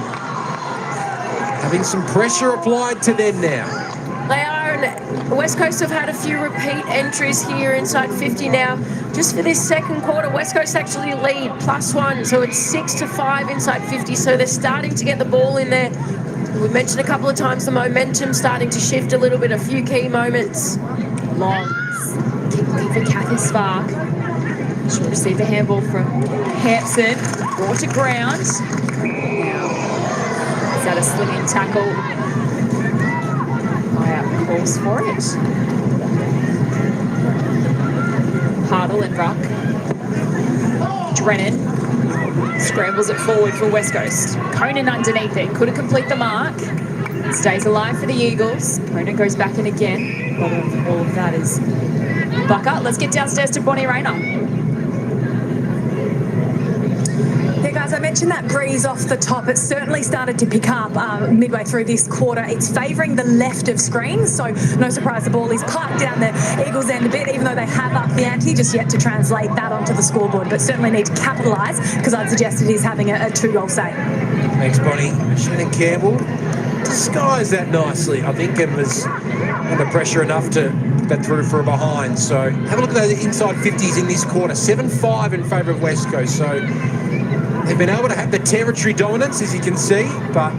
having some pressure applied to them now. They are, and West Coast have had a few repeat entries here inside 50 now. Just for this second quarter, West Coast actually lead +1, so it's 6-5 inside 50. So they're starting to get the ball in there. We mentioned a couple of times the momentum starting to shift a little bit, a few key moments. Long kick looking for Kathy Spark. She received the handball from Hampson, brought to ground. Now, is that a slinging tackle? Calls for it. Hartle and Ruck. Drennan scrambles it forward for West Coast. Conan underneath it, couldn't complete the mark. Stays alive for the Eagles. Conan goes back in again. All of that is Bucker. Let's get downstairs to Bonnie Rayner. Yeah, guys, I mentioned that breeze off the top. It certainly started to pick up midway through this quarter. It's favouring the left of screen, so no surprise the ball is parked down the Eagles' end a bit, even though they have upped the ante, just yet to translate that onto the scoreboard, but certainly need to capitalise, because I'd suggest it is having a 2-goal say. Thanks, Bonnie. Shannon Campbell disguised that nicely, I think, and was under pressure enough to put that through for a behind. So have a look at those inside 50s in this quarter. 7-5 in favour of West Coast. So they've been able to have the territory dominance, as you can see, but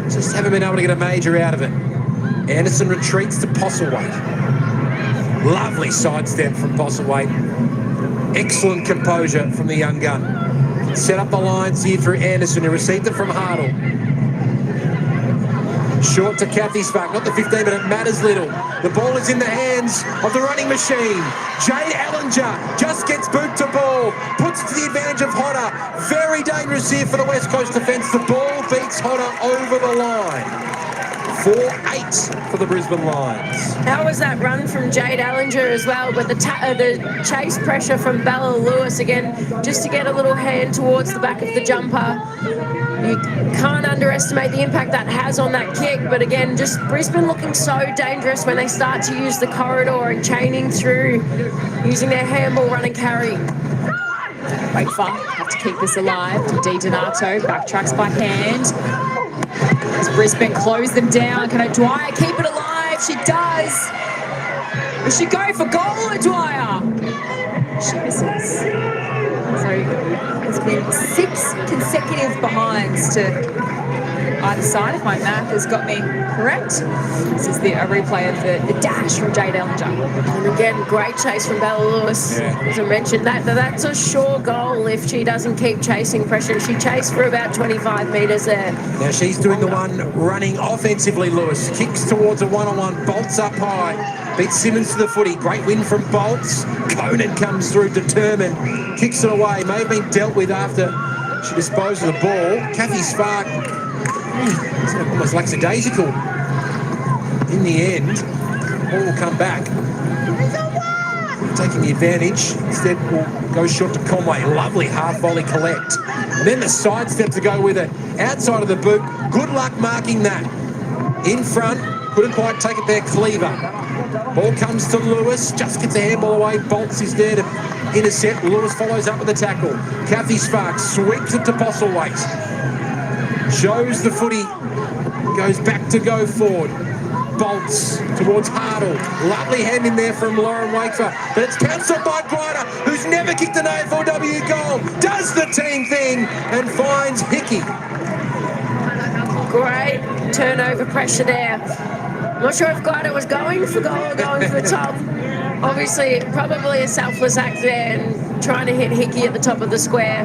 just haven't been able to get a major out of it. Anderson retreats to Postlethwaite. Lovely sidestep from Postlethwaite. Excellent composure from the young gun. Set up the lines here through Anderson, who received it from Hartle. Short to Kathy Spark, not the 15, but it matters little. The ball is in the hands of the running machine. Jade Allinger just gets boot to ball, puts to the advantage of Hodder. Very dangerous here for the West Coast defence. The ball beats Hodder over the line. 4-8 for the Brisbane Lions. How was that run from Jade Allinger as well? But the chase pressure from Bella Lewis again, just to get a little hand towards the back of the jumper. You can't underestimate the impact that has on that kick, but again, just Brisbane looking so dangerous when they start to use the corridor and chaining through, using their handball run and carry. Wakefer have to keep this alive. Di Donato backtracks by hand. As Brisbane close them down, can Dwyer keep it alive? She does. Will she go for goal, Dwyer? She misses. So it's been 6 consecutive behinds to either side, if my math has got me correct. This is a replay of the dash from Jade Ellinger. And again, great chase from Bella Lewis. Yeah. As I mentioned, that's a sure goal if she doesn't keep chasing pressure. She chased for about 25 metres there. Now she's doing the one running offensively, Lewis. Kicks towards a one-on-one, bolts up high. Beats Simmons to the footy. Great win from Bolts. Conan comes through determined. Kicks it away. May have been dealt with after she disposed of the ball. Kathy Spark, almost lackadaisical. In the end, ball will come back. Taking the advantage. Instead, will go short to Conway. Lovely half volley collect. And then the sidestep to go with it. Outside of the boot. Good luck marking that. In front. Couldn't quite take it there, Cleaver. Ball comes to Lewis. Just gets a handball away. Bolts is there to intercept. Lewis follows up with the tackle. Kathy Sparks sweeps it to Postlethwaite. Shows the footy. Goes back to go forward. Bolts towards Hartle. Lovely hand in there from Lauren Wakefer. But it's cancelled by Grider, who's never kicked an AFLW goal. Does the team thing and finds Hickey. Great turnover pressure there. I'm not sure if Glider was going for goal or going for the top. Obviously, probably a selfless act there and trying to hit Hickey at the top of the square.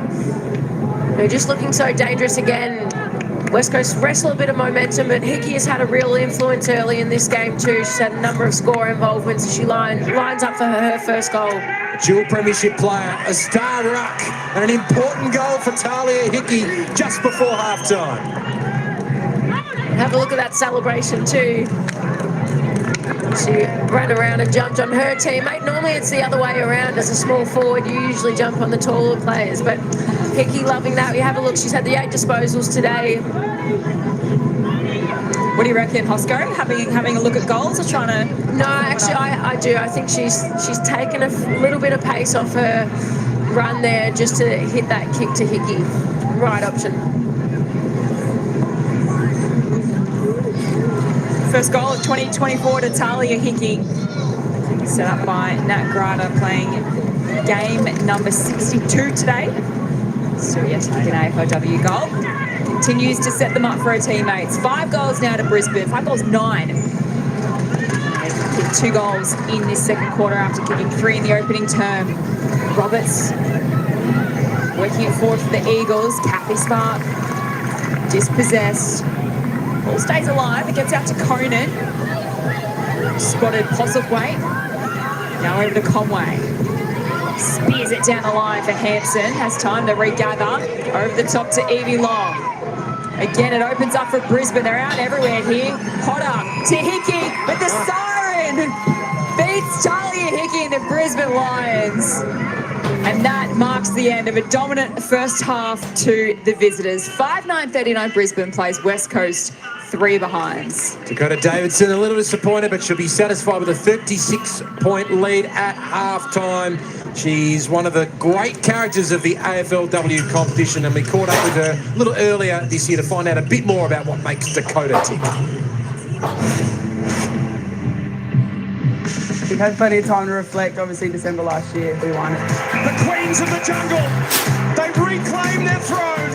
They're just looking so dangerous again. West Coast wrestle a bit of momentum, but Hickey has had a real influence early in this game too. She's had a number of score involvements. She lines up for her first goal. Dual premiership player, a star ruck, and an important goal for Talia Hickey just before half-time. Have a look at that celebration too. She ran around and jumped on her teammate. Normally it's the other way around. As a small forward, you usually jump on the taller players, but Hickey loving that. We have a look. She's had the 8 disposals today. What do you reckon, Hosco? Having a look at goals or trying to... No, actually, I do. I think she's taken a little bit of pace off her run there just to hit that kick to Hickey. Right option. First goal of 2024 to Talia Hickey. Set up by Nat Grata, playing game number 62 today. Still yet to kick an AFLW goal. Continues to set them up for her teammates. 5 goals now to Brisbane. 5 goals, 9. They've kicked 2 goals in this second quarter after kicking 3 in the opening term. Roberts working it forward for the Eagles. Kathy Spark dispossessed. Ball stays alive. It gets out to Conan. Spotted Postlethwaite. Now over to Conway. Spears it down the line for Hampson. Has time to regather. Over the top to Evie Long. Again, it opens up for Brisbane. They're out everywhere here. Potter to Hickey, but the siren beats Talia Hickey and the Brisbane Lions. And that marks the end of a dominant first half to the visitors. 5-9-39 Brisbane plays West Coast 3 behinds. Dakota Davidson a little disappointed, but she'll be satisfied with a 36-point lead at halftime. She's one of the great characters of the AFLW competition, and we caught up with her a little earlier this year to find out a bit more about what makes Dakota tick. We've had plenty of time to reflect. Obviously, December last year, we won. The Queens of the Jungle, they reclaim their throne.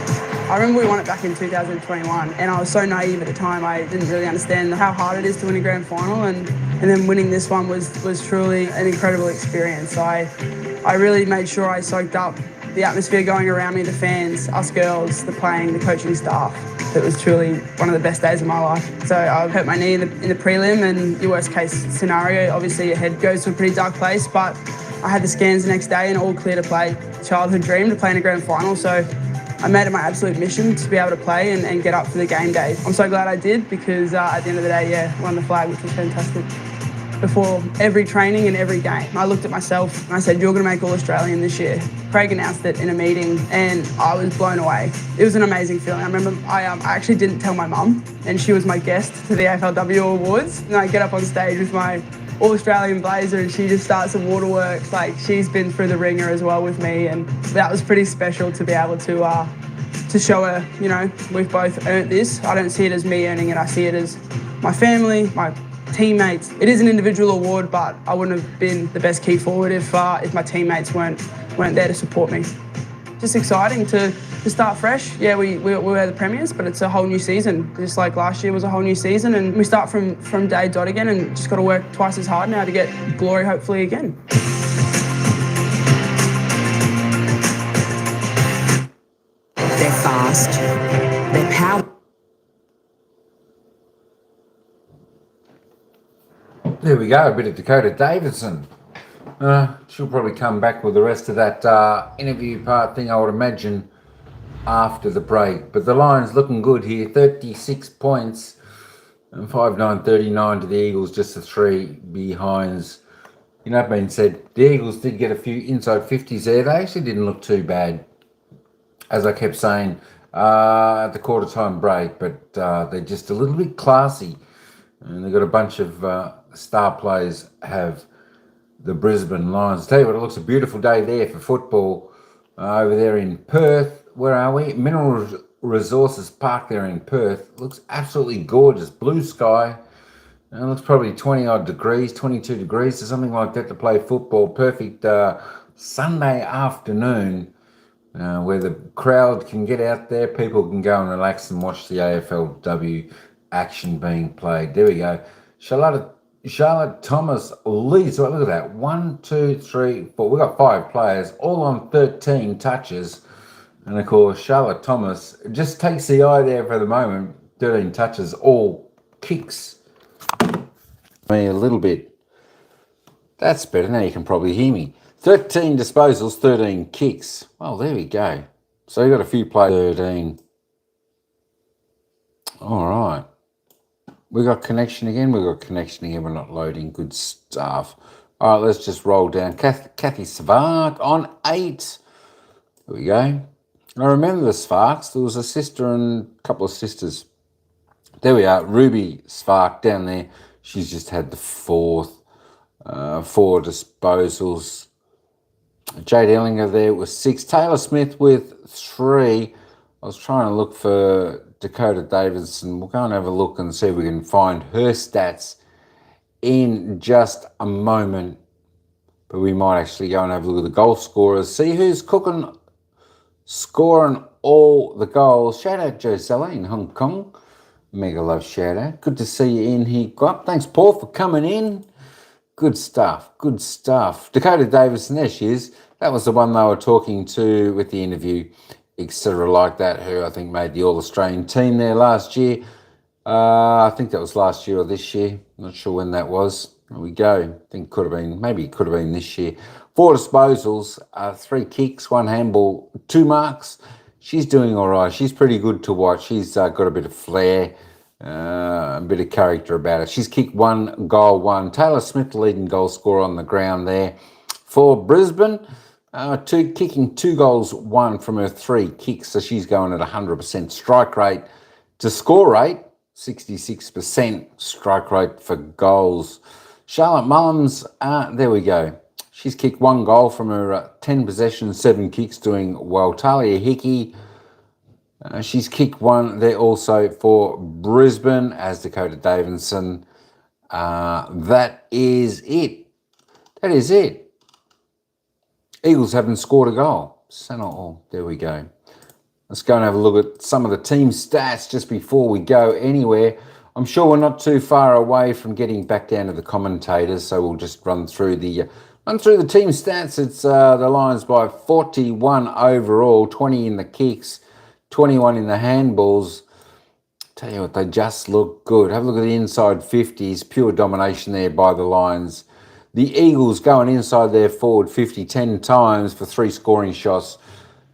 I remember we won it back in 2021, and I was so naive at the time. I didn't really understand how hard it is to win a grand final, and then winning this one was truly an incredible experience. I really made sure I soaked up the atmosphere going around me, the fans, us girls, the playing, the coaching staff. It was truly one of the best days of my life. So I hurt my knee in the prelim, and your worst case scenario, obviously your head goes to a pretty dark place, but I had the scans the next day and all clear to play. Childhood dream to play in a grand final, so I made it my absolute mission to be able to play and get up for the game day. I'm so glad I did, because at the end of the day, yeah, won the flag, which was fantastic. Before every training and every game, I looked at myself and I said, you're going to make All-Australian this year. Craig announced it in a meeting and I was blown away. It was an amazing feeling. I remember I actually didn't tell my mum, and she was my guest to the AFLW Awards. And I get up on stage with my All-Australian blazer and she just starts some waterworks. Like, she's been through the ringer as well with me, and that was pretty special to be able to show her, you know, we've both earned this. I don't see it as me earning it. I see it as my family, my teammates. It is an individual award, but I wouldn't have been the best key forward if my teammates weren't there to support me. Just exciting to start fresh. Yeah, we were the premiers, but it's a whole new season. Just like last year was a whole new season, and we start from day dot again, and just got to work twice as hard now to get glory hopefully again. They're fast, they're powerful. There we go, a bit of Dakota Davidson. She'll probably come back with the rest of that interview part thing, I would imagine, after the break. But the Lions looking good here, 36 points, and 5-9-39 to the Eagles, just the 3 behinds. You know, that being said, the Eagles did get a few inside 50s there. They actually didn't look too bad, as I kept saying at the quarter time break, but they're just a little bit classy. And they've got a bunch of star players have the Brisbane Lions. Tell you what, it looks a beautiful day there for football over there in Perth. Where are we? Mineral Resources Park there in Perth. It looks absolutely gorgeous. Blue sky. And it looks probably 20-odd degrees, 22 degrees or something like that to play football. Perfect Sunday afternoon where the crowd can get out there. People can go and relax and watch the AFLW action being played. There we go. Charlotte Thomas leads. So look at that. 1, 2, 3, 4. We've got 5 players, all on 13 touches. And of course, Charlotte Thomas just takes the eye there for the moment. 13 touches, all kicks. Me a little bit. That's better. Now you can probably hear me. 13 disposals, 13 kicks. Well, there we go. So you got a few players. 13. All right. We got connection again. We're not loading. Good stuff. All right, let's just roll down. Kathy Svark on 8. There we go. I remember the Svarks. There was a sister and a couple of sisters. There we are. Ruby Svark down there. She's just had the 4 disposals. Jade Ellinger there was 6. Taylor Smith with 3. I was trying to look for Dakota Davidson. We'll go and have a look and see if we can find her stats in just a moment. But we might actually go and have a look at the goal scorers, see who's scoring all the goals. Shout out Josella in Hong Kong. Mega love shout out. Good to see you in here, Guap. Thanks, Paul, for coming in. Good stuff, good stuff. Dakota Davidson, there she is. That was the one they were talking to with the interview, etc. like that, who I think made the All-Australian team there last year. I think that was last year or this year. Not sure when that was. There we go. I think maybe it could have been this year. 4 disposals, 3 kicks, 1 handball, 2 marks. She's doing all right. She's pretty good to watch. She's got a bit of flair, a bit of character about it. She's kicked 1 goal, 1. Taylor Smith, the leading goal scorer on the ground there for Brisbane. Kicking 2 goals, 1 from her 3 kicks. So she's going at 100% strike rate to score rate. 66% strike rate for goals. Charlotte Mullins, there we go. She's kicked 1 goal from her 10 possessions, 7 kicks, doing well. Talia Hickey, she's kicked 1 there also for Brisbane, as Dakota Davidson. That is it. That is it. Eagles haven't scored a goal. There we go. Let's go and have a look at some of the team stats just before we go anywhere. I'm sure we're not too far away from getting back down to the commentators, so we'll just run through the team stats. It's the Lions by 41 overall, 20 in the kicks, 21 in the handballs. Tell you what, they just look good. Have a look at the inside 50s, pure domination there by the Lions. The Eagles going inside their forward 50 10 times for 3 scoring shots.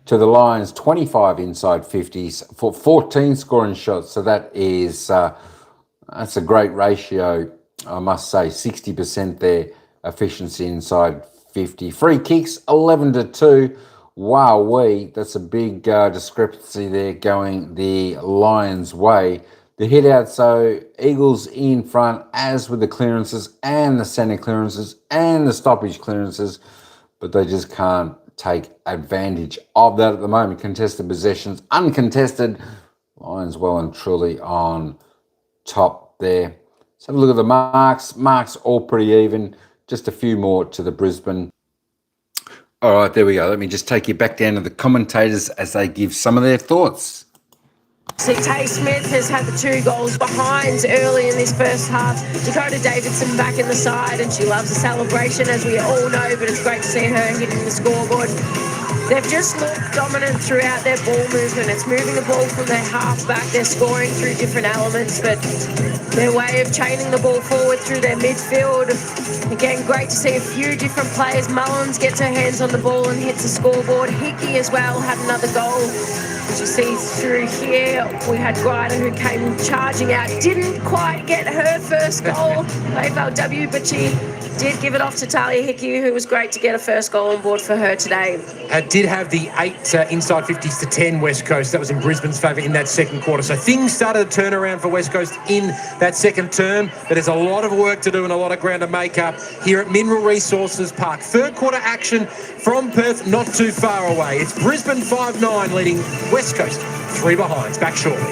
To the Lions, 25 inside 50s for 14 scoring shots. So that's a great ratio, I must say. 60% there, efficiency inside 50. Free kicks, 11-2. Wowee, that's a big discrepancy there going the Lions' way. The hit out, so Eagles in front, as with the clearances and the centre clearances and the stoppage clearances, but they just can't take advantage of that at the moment. Contested possessions, uncontested. Lions well and truly on top there. Let's have a look at the marks. Marks all pretty even. Just a few more to the Brisbane. All right, there we go. Let me just take you back down to the commentators as they give some of their thoughts. See, Tay Smith has had the 2 goals behind early in this first half. Dakota Davidson back in the side, and she loves the celebration, as we all know, but it's great to see her hitting the scoreboard. They've just looked dominant throughout their ball movement. It's moving the ball from their half-back. They're scoring through different elements, but their way of chaining the ball forward through their midfield. Again, great to see a few different players. Mullins gets her hands on the ball and hits the scoreboard. Hickey as well had another goal. As you see through here, we had Grider who came charging out. Didn't quite get her first goal, AFLW, but she did give it off to Talia Hickey, who was great to get a first goal on board for her today. Did have the 8 inside 50s to 10 West Coast. That was in Brisbane's favour in that second quarter. So things started to turn around for West Coast in that second term. But there's a lot of work to do and a lot of ground to make up here at Mineral Resources Park. Third quarter action from Perth, not too far away. It's Brisbane 5-9 leading West Coast 3 behinds. Back shortly.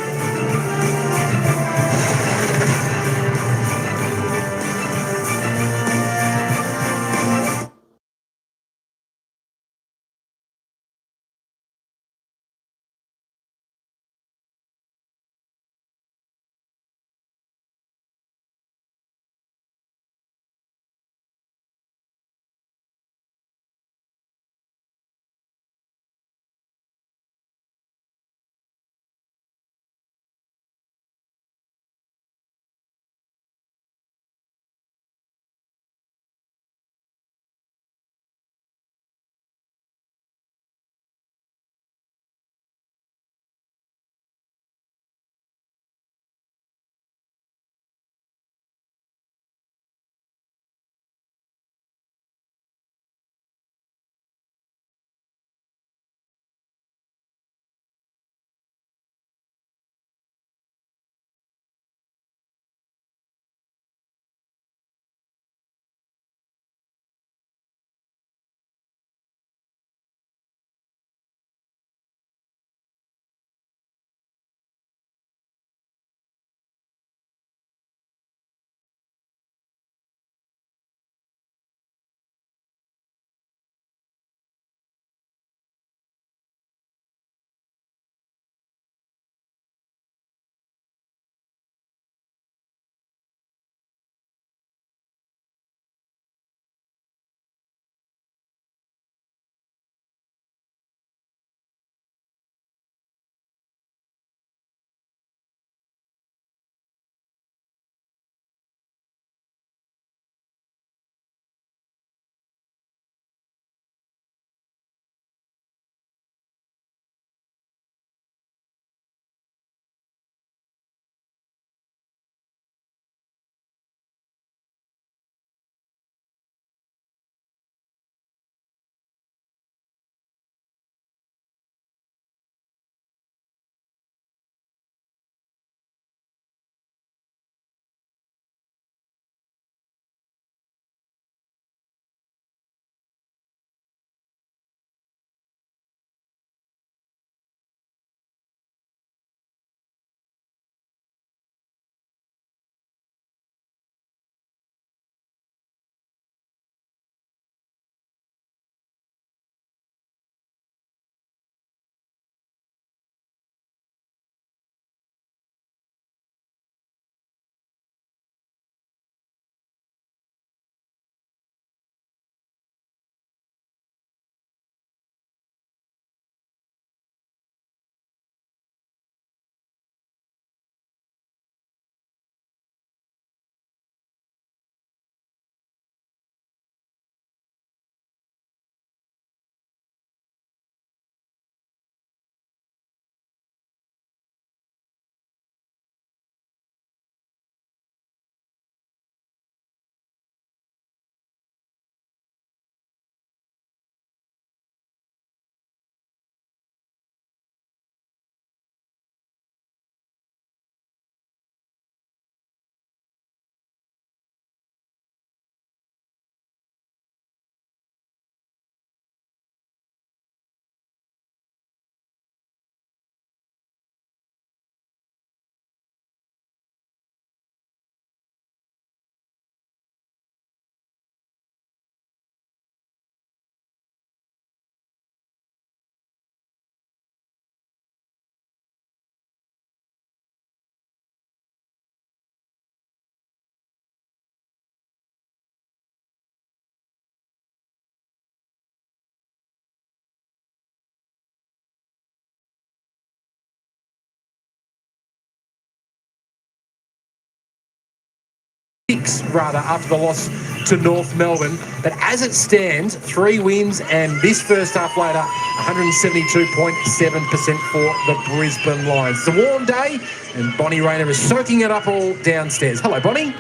rather, after the loss to North Melbourne. But as it stands, 3 wins and this first half later, 172.7% for the Brisbane Lions. It's a warm day and Bonnie Rayner is soaking it up all downstairs. Hello, Bonnie.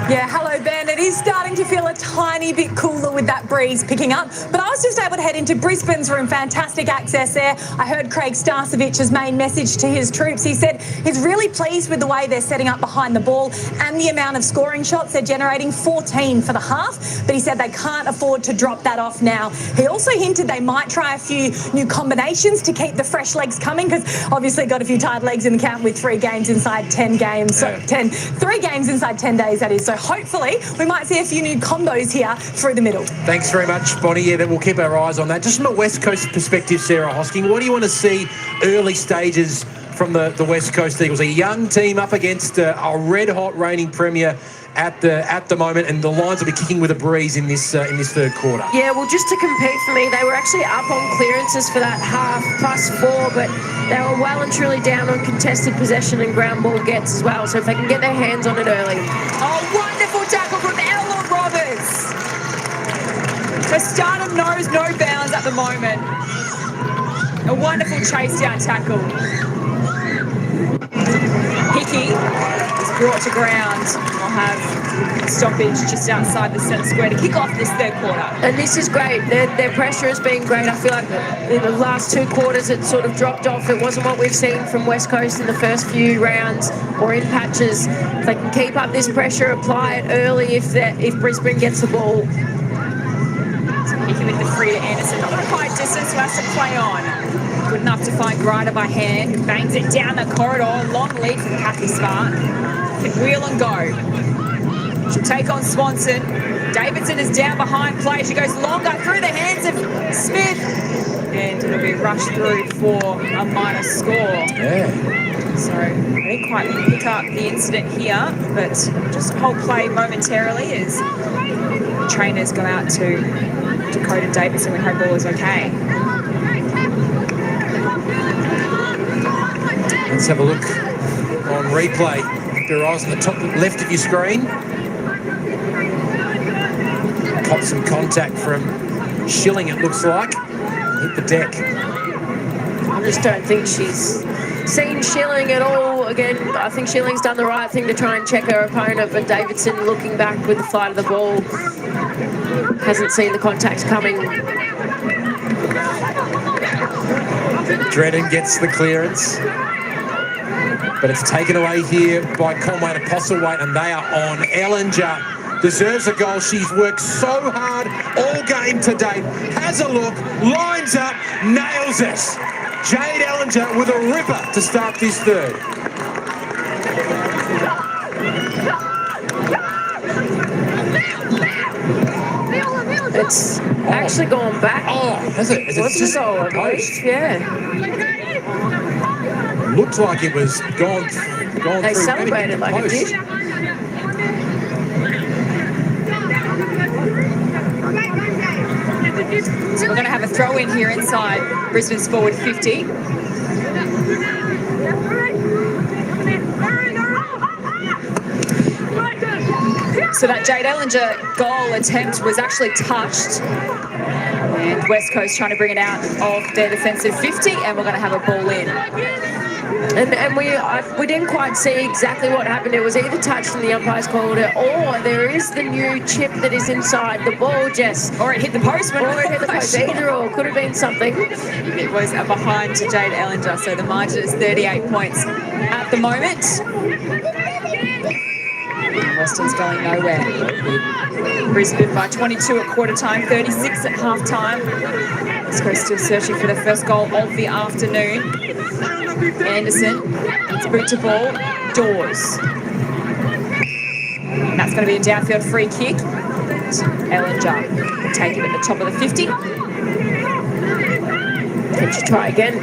Yeah, hello, Ben. It is starting to feel a tiny bit cooler with that breeze picking up, but I was just able to head into Brisbane's room. Fantastic access there. I heard Craig Starcevich's main message to his troops. He said he's really pleased with the way they're setting up behind the ball and the amount of scoring shots they're generating, 14 for the half, but he said they can't afford to drop that off now. He also hinted they might try a few new combinations to keep the fresh legs coming, because obviously got a few tired legs in the camp with 3 games inside 10 games. So 3 games inside 10 days, that is. So hopefully we might see a few new combos here through the middle. Thanks very much, Bonnie. Yeah, we'll keep our eyes on that. Just from a West Coast perspective, Sarah Hosking, what do you want to see early stages from the West Coast Eagles? A young team up against a red-hot reigning premier at the moment, and the Lions will be kicking with a breeze in this third quarter. Yeah, well, just to compete for me, they were actually up on clearances for that half, +4, but they were well and truly down on contested possession and ground ball gets as well, so if they can get their hands on it early. Oh, wonderful tackle from Ella Roberts. So Stardom knows no bounds at the moment. A wonderful chase down tackle. Hickey is brought to ground. We'll have a stoppage just outside the centre square to kick off this third quarter. And this is great. Their pressure has been great. I feel like in the last 2 quarters it sort of dropped off. It wasn't what we've seen from West Coast in the first few rounds or in patches. If they can keep up this pressure, apply it early if Brisbane gets the ball. Hickey with the free to Anderson. Not quite distance, who has to play on. Good enough to find Grider by hand. Bangs it down the corridor. Long lead from Kathy Spark. Can wheel and go. She'll take on Swanson. Davidson is down behind play. She goes longer through the hands of Smith. And it'll be rushed through for a minor score. Yeah. So I didn't quite pick up the incident here, but just hold play momentarily as trainers go out to Dakota Davidson when her ball is okay. Let's have a look on replay. Keep your eyes on the top left of your screen. Caught some contact from Schilling, it looks like. Hit the deck. I just don't think she's seen Schilling at all. Again, I think Schilling's done the right thing to try and check her opponent, but Davidson looking back with the flight of the ball hasn't seen the contact coming. Drennan gets the clearance, but it's taken away here by Conway to Postlethwaite, and they are on. Ellinger deserves a goal. She's worked so hard all game to date. Has a look, lines up, nails it. Jade Ellinger with a ripper to start this third. It's actually gone back. Oh, has it? Is it What's just the goal, I believe? post? Yeah. Looked like it was gone They through. celebrated like it did. So we're going to have a throw in here inside Brisbane's forward 50. So that Jade Ellinger goal attempt was actually touched. And West Coast trying to bring it out of their defensive 50, and we're going to have a ball in. And we didn't quite see exactly what happened. It was either touched and the umpires called it, or there is the new chip that is inside the ball, Jess. Or it hit the post. Or it hit the post. Either or. Could have been something. It was a behind to Jade Ellinger, so the margin is 38 points at the moment. Weston's going nowhere. Brisbane by 22 at quarter time, 36 at half time. West Coast still searching for the first goal of the afternoon. Anderson, it's boot to ball, Dawes. And that's going to be a downfield free kick. Ellinger will take it at the top of the 50. Can she try again?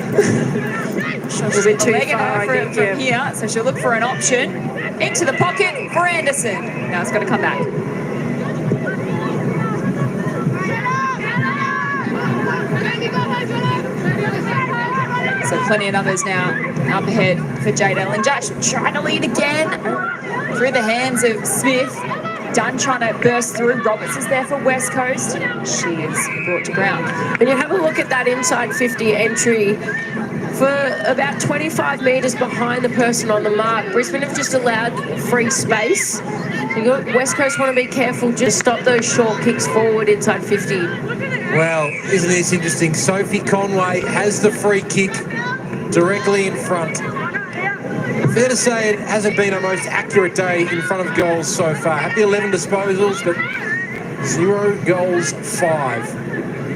She'll a bit too leg it far, over I think, from here, so she'll look for an option. Into the pocket for Anderson. Now it's got to come back. So So plenty of numbers now up ahead for Jade Ellinger. Trying to lead again through the hands of Smith. Dunn trying to burst through. Roberts is there for West Coast. She is brought to ground. And you have a look at that inside 50 entry. For about 25 metres behind the person on the mark, Brisbane have just allowed free space. So West Coast want to be careful, just stop those short kicks forward inside 50. Well, isn't this interesting? Sophie Conway has the free kick directly in front. Fair to say it hasn't been our most accurate day in front of goals so far. Had the 11 disposals, but 0 goals, 5.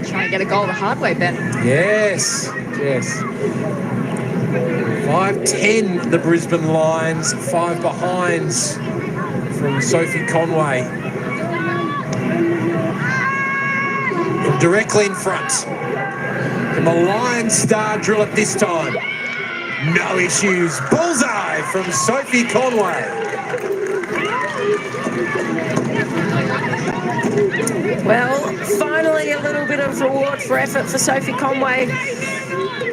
Trying to get a goal the hard way, Ben. Yes. 5-10 the Brisbane Lions, 5 behinds from Sophie Conway. From directly in front. And the Lions star drill it this time. No issues. Bullseye from Sophie Conway. Well, finally a little bit of reward for effort for Sophie Conway.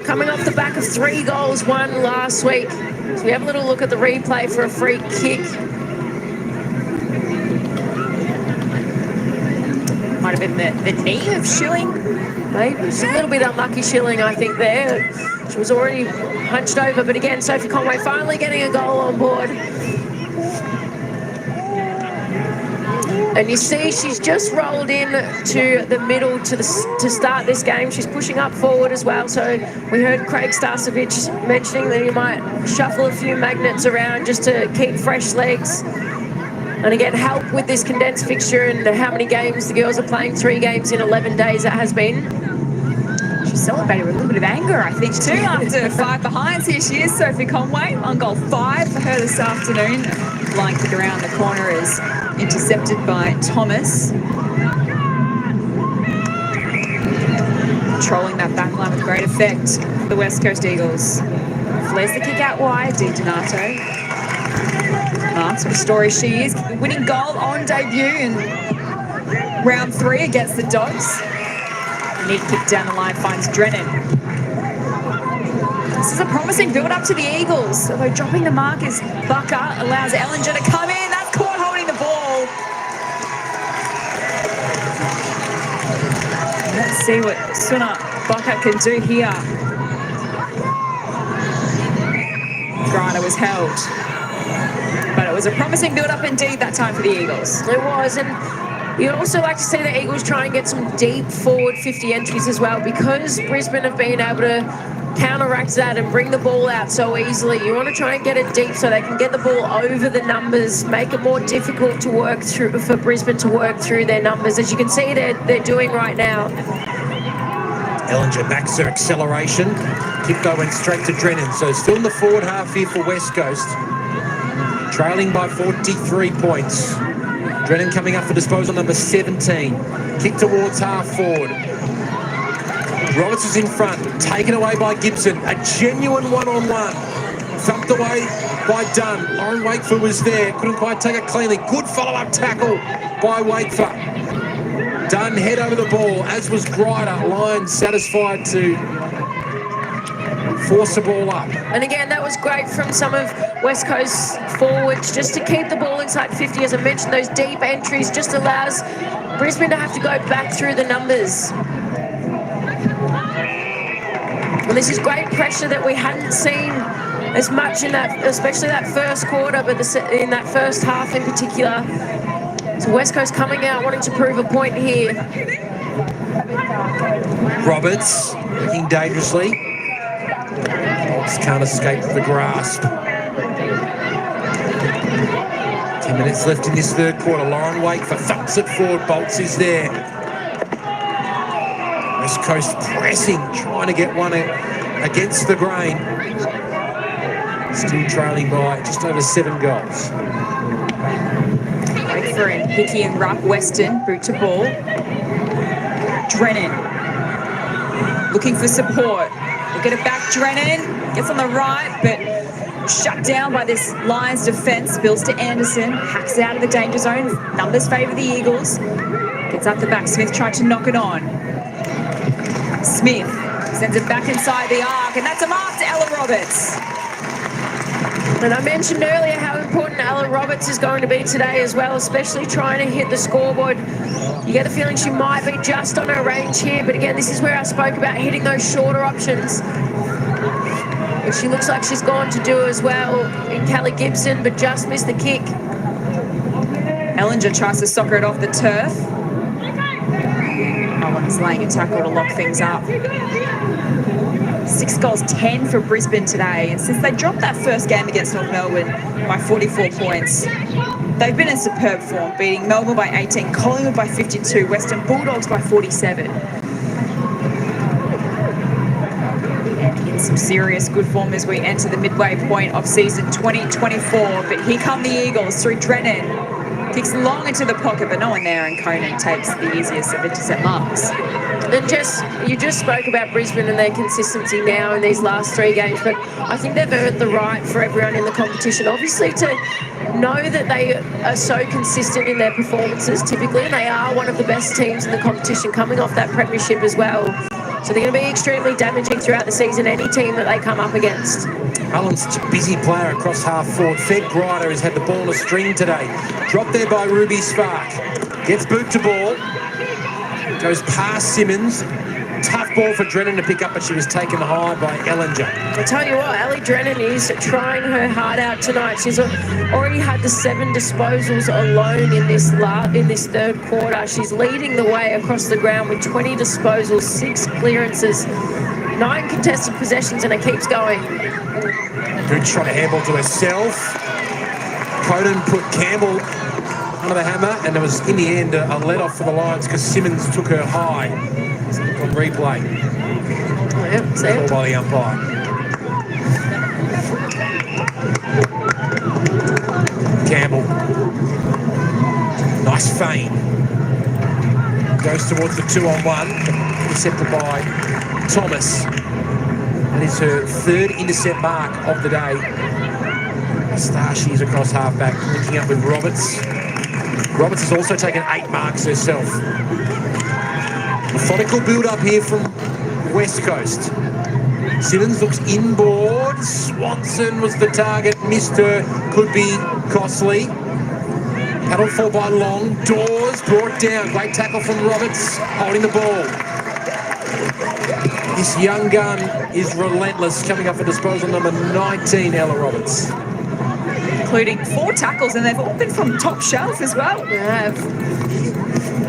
Coming off the back of 3 goals, 1 last week. So we have a little look at the replay for a free kick. Might have been the knee of Schilling. Maybe it's a little bit unlucky, Schilling, I think, there. She was already hunched over, but again, Sophie Conway finally getting a goal on board. And you see she's just rolled in to the middle to start this game. She's pushing up forward as well. So we heard Craig Starcevich mentioning that you might shuffle a few magnets around just to keep fresh legs. And again, help with this condensed fixture and how many games the girls are playing. 3 games in 11 days it has been. She celebrated with a little bit of anger, I think, too, after 5 behinds. Here she is, Sophie Conway, on goal 5 for her this afternoon. Line kick around the corner is intercepted by Thomas. Controlling that back line with great effect for the West Coast Eagles. Flares the kick out wide, Di Donato. Marks what a story she is. Winning goal on debut in round 3 against the Dogs. Neat kick down the line finds Drennan. This is a promising build-up to the Eagles, although dropping the mark is Bucker, allows Ellinger to come in. That's caught holding the ball. Let's see what Suna Bucker can do here. Grana was held. But it was a promising build-up indeed that time for the Eagles. It was, and you'd also like to see the Eagles try and get some deep forward 50 entries as well, because Brisbane have been able to counteract that and bring the ball out so easily. You want to try and get it deep so they can get the ball over the numbers, make it more difficult to work through for Brisbane to work through their numbers, as you can see they're doing right now. Ellinger backs her acceleration. Kick though went straight to Drennan. So still in the forward half here for West Coast. Trailing by 43 points. Drennan coming up for disposal number 17. Kick towards half forward. Roberts is in front, taken away by Gibson. A genuine one-on-one. Thumped away by Dunn. Lauren Wakeford was there, couldn't quite take it cleanly. Good follow-up tackle by Wakeford. Dunn head over the ball, as was Grider. Lions satisfied to force the ball up. And again, that was great from some of West Coast forwards, just to keep the ball inside 50. As I mentioned, those deep entries just allows Brisbane to have to go back through the numbers. Well, this is great pressure that we hadn't seen as much in that, especially that first quarter, but in that first half in particular. So West Coast coming out wanting to prove a point here. Roberts looking dangerously. Bolts can't escape the grasp. 10 minutes left in this third quarter. Lauren Wakeford thumps it forward. Bolts is there. West Coast pressing, trying to get one against the grain. Still trailing by just over 7 goals. Wakeford and Hickey and Ruck. Weston, boot to ball. Drennan looking for support. We'll get it back, Drennan. Gets on the right, but shut down by this Lions defence. Spills to Anderson. Hacks it out of the danger zone. Numbers favour the Eagles. Gets up the back. Smith tried to knock it on. Smith Sends it back inside the arc, and that's a mark to Ella Roberts. And I mentioned earlier how important Ella Roberts is going to be today as well, especially trying to hit the scoreboard. You get the feeling she might be just on her range here, but again, this is where I spoke about hitting those shorter options. Which she looks like she's gone to do as well in Kelly Gibson, but just missed the kick. Ellinger tries to soccer it off the turf. Owen's laying a tackle to lock things up. 6 goals, 10 for Brisbane today. And since they dropped that first game against North Melbourne by 44 points, they've been in superb form, beating Melbourne by 18, Collingwood by 52, Western Bulldogs by 47. And in some serious good form as we enter the midway point of season 2024. But here come the Eagles through Drennan. Kicks long into the pocket, but no one there, and Conan takes the easiest of intercept marks. And you just spoke about Brisbane and their consistency now in these last 3 games, but I think they've earned the right for everyone in the competition, obviously, to know that they are so consistent in their performances typically, and they are one of the best teams in the competition coming off that premiership as well. So they're going to be extremely damaging throughout the season, any team that they come up against. Cullen's such a busy player across half forward. Fed Grider has had the ball in a string today. Dropped there by Ruby Spark. Gets boot to ball. Goes past Simmons. Tough ball for Drennan to pick up, but she was taken high by Ellinger. I tell you what, Ellie Drennan is trying her heart out tonight. She's already had the 7 disposals alone in this third quarter. She's leading the way across the ground with 20 disposals, 6 clearances, 9 contested possessions, and it keeps going. Good shot, a handball to herself. Coden put Campbell under the hammer, and it was, in the end, a let-off for the Lions because Simmons took her high on replay. Yep, see it. Called by the umpire. Campbell. Nice feint. Goes towards the 2-on-1. Intercepted by Thomas. That is her 3rd intercept mark of the day. Star she is across halfback, linking up with Roberts. Roberts has also taken 8 marks herself. Methodical build-up here from West Coast. Simmons looks inboard. Swanson was the target, missed her, could be costly. Paddle fall by Long. Dawes brought down. Great tackle from Roberts, holding the ball. This young gun is relentless, coming up for disposal number 19, Ella Roberts. Including 4 tackles, and they've all been from top shelf as well. Yeah,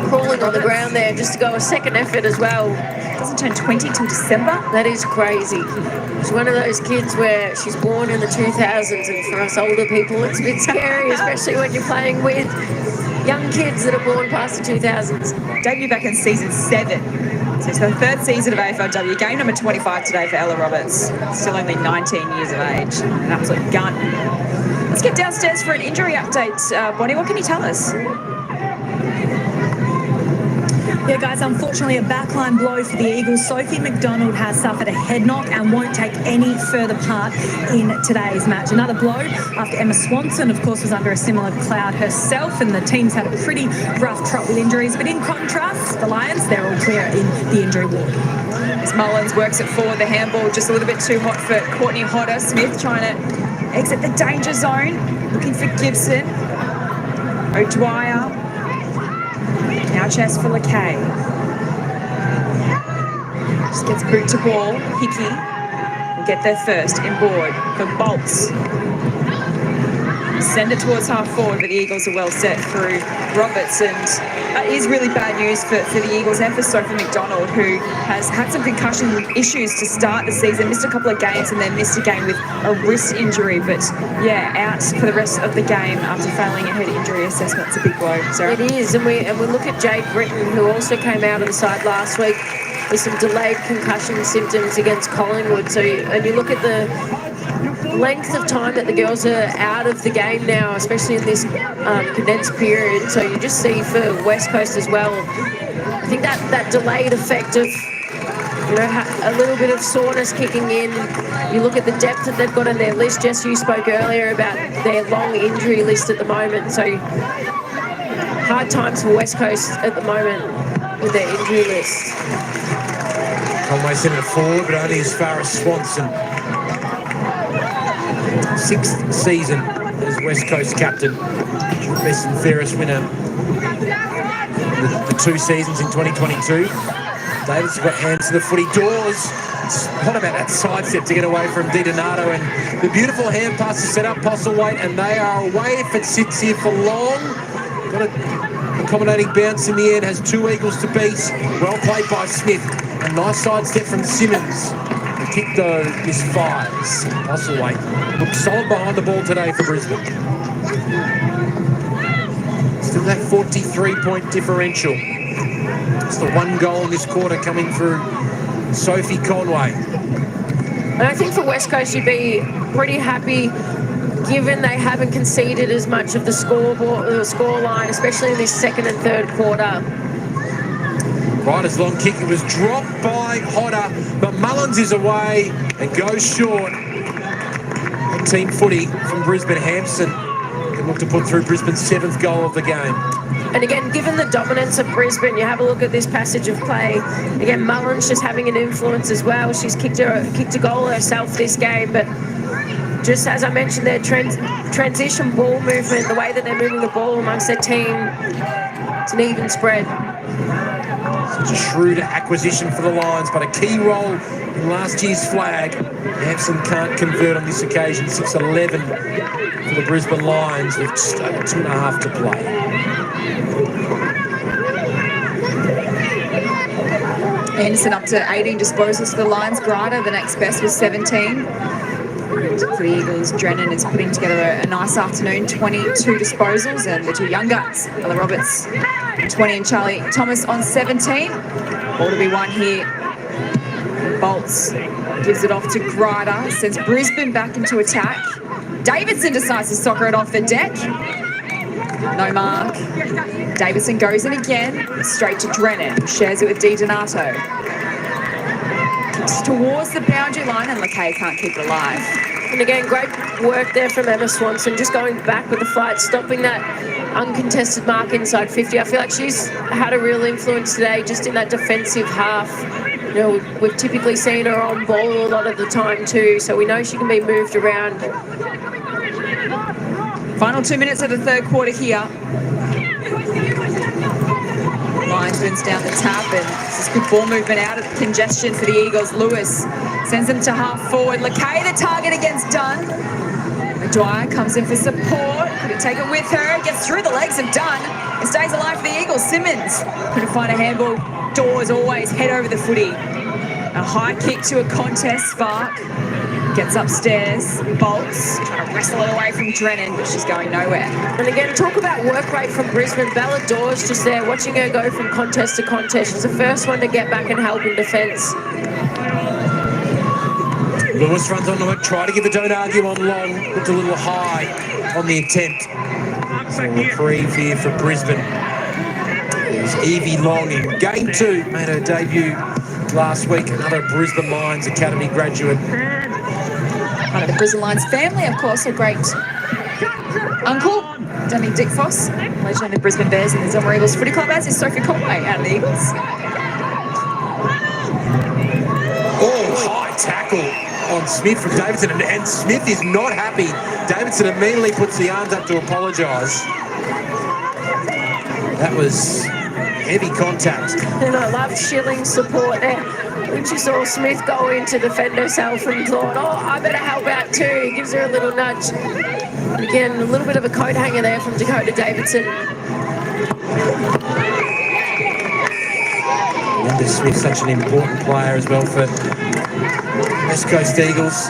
crawling on the ground there just to go a second effort as well. Doesn't turn 20 till December. That is crazy. She's one of those kids where she's born in the 2000s, and for us older people it's a bit scary, especially when you're playing with young kids that are born past the 2000s. Debut back in season 7. So it's her 3rd season of AFLW. Game number 25 today for Ella Roberts. Still only 19 years of age. An absolute gun. Let's get downstairs for an injury update. Bonnie, what can you tell us? Yeah, guys, unfortunately a backline blow for the Eagles. Sophie McDonald has suffered a head knock and won't take any further part in today's match. Another blow after Emma Swanson, of course, was under a similar cloud herself, and the team's had a pretty rough trot with injuries. But in contrast, the Lions, they're all clear in the injury ward. As Mullins works it forward, the handball just a little bit too hot for Courtney Hodder. Smith trying to exit the danger zone, looking for Gibson. O'Dwyer. Now chest for LeKay. Just gets boot to ball. Hickey will get there first, inboard for Bolts. Send it towards half forward, but the Eagles are well set through Roberts, and that is really bad news for the Eagles and for Sophie McDonald, who has had some concussion issues to start the season, missed a couple of games and then missed a game with a wrist injury, but yeah, out for the rest of the game after failing a head injury assessment. It's a big blow, Sarah. It is, and we look at Jade Britton, who also came out of the side last week with some delayed concussion symptoms against Collingwood. So, and you look at the length of time that the girls are out of the game now, especially in this condensed period. So you just see for West Coast as well, I think that delayed effect of, you know, a little bit of soreness kicking in. You look at the depth that they've got on their list. Jess, you spoke earlier about their long injury list at the moment. So hard times for West Coast at the moment with their injury list. Conway sent it forward, but only as far as Swanson. 6th season as West Coast captain. Best and fairest winner. The 2 seasons in 2022. David's got hands to the footy. Dawes, what about that side step to get away from Di Donato, and the beautiful hand pass to set up Postlethwaite, and they are away if it sits here for long. Got an accommodating bounce in the end, has 2 Eagles to beat. Well played by Smith. A nice side step from Simmons. The kick though misfires. Postlethwaite looks solid behind the ball today for Brisbane. Still that 43-point differential. It's the 1 goal in this quarter coming through Sophie Conway. And I think for West Coast, you'd be pretty happy given they haven't conceded as much of the score line, especially in this 2nd and 3rd quarter. Ryder's long kick, it was dropped by Hodder, but Mullins is away and goes short. And team footy from Brisbane. Hampson can look to put through Brisbane's 7th goal of the game. And again, given the dominance of Brisbane, you have a look at this passage of play. Again, Mullins just having an influence as well. She's kicked a goal herself this game, but just as I mentioned, their transition ball movement, the way that they're moving the ball amongst their team, it's an even spread. Such a shrewd acquisition for the Lions, but a key role in last year's flag. Hampson can't convert on this occasion. 6-11 for the Brisbane Lions with just over 2.5 to play. Anderson up to 18 disposals for the Lions. Grider, the next best, was 17. For the Eagles, Drennan is putting together a nice afternoon, 22 disposals, and the 2 young guns, Ella Roberts, 20, and Charlie Thomas on 17. Ball to be won here. Bolts gives it off to Grider, sends Brisbane back into attack. Davidson decides to soccer it off the deck. No mark. Davidson goes in again, straight to Drennan, shares it with Di Donato. Kicks towards the boundary line, and Lakay can't keep it alive. And again, great work there from Emma Swanson, just going back with the fight, stopping that uncontested mark inside 50. I feel like she's had a real influence today just in that defensive half. You know, we've typically seen her on ball a lot of the time too, so we know she can be moved around. Final 2 minutes of the 3rd quarter here. Lions wins down the tap, and this is good ball movement out of congestion for the Eagles. Lewis sends them to half forward. Lakay the target against Dunn. McDwyer comes in for support. Couldn't take it with her. Gets through the legs of Dunn. It stays alive for the Eagles. Simmons couldn't find a handball. Dawes always head over the footy. A high kick to a contest. Spark gets upstairs. Bolts trying to wrestle it away from Drennan, but she's going nowhere. And again, talk about work rate from Brisbane. Bella Dawes just there, watching her go from contest to contest. She's the first one to get back and help in defence. Lewis runs onto it, try to give a don't argue on long, looked a little high on the attempt. So a reprieve here for Brisbane. There's Evie Long in game 2, made her debut last week, another Brisbane Lions Academy graduate. Part of the Brisbane Lions family, of course, a great uncle, Danny Dick Foss, legend of the Brisbane Bears and the Zommer Eagles Footy Club, as is Sophie Conway out of the Eagles. Oh, high tackle on Smith from Davidson, and Smith is not happy. Davidson immediately puts the arms up to apologise. That was heavy contact. And I love Schilling's support there. When she saw Smith go in to defend herself and thought, oh, I better help out too. He gives her a little nudge. And again, a little bit of a coat hanger there from Dakota Davidson. Linda Smith, such an important player as well for West Coast Eagles.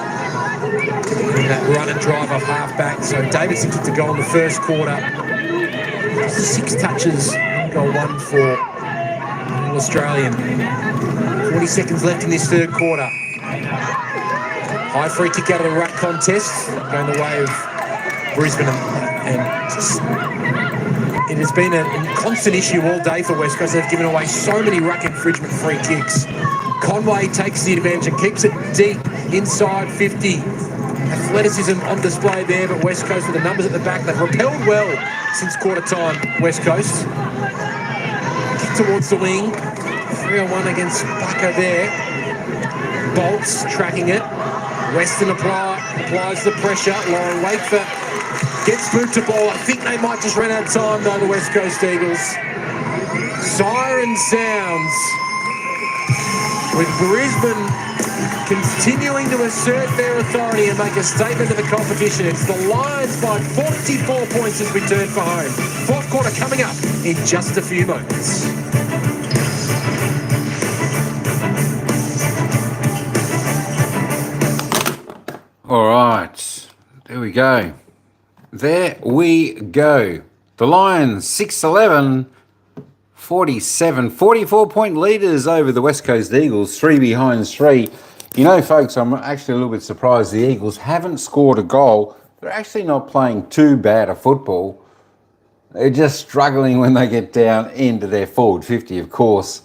In that run and drive off half-back. So Davidson kicked a goal in the 1st quarter. 6 touches, goal 1 for an Australian. 40 seconds left in this 3rd quarter. High free kick out of the ruck contest, going the way of Brisbane, and just, it has been a constant issue all day for West Coast. They've given away so many ruck infringement free kicks. Conway takes the advantage and keeps it deep inside 50. Athleticism on display there, but West Coast with the numbers at the back. They've repelled well since quarter time, West Coast. Kick towards the wing. 3-on-1 against Bucker there. Bolts tracking it. Weston applies the pressure. Lauren Wakefoot gets through to ball. I think they might just run out of time though, the West Coast Eagles. Siren sounds with Brisbane continuing to assert their authority and make a statement to the competition. It's the Lions by 44 points as we turn for home. Fourth quarter coming up in just a few moments. All right, there we go. There we go. The Lions, 6-11, 47, 44-point leaders over the West Coast Eagles, 3 behind 3. You know, folks, I'm actually a little bit surprised the Eagles haven't scored a goal. They're actually not playing too bad a football. They're just struggling when they get down into their forward 50, of course.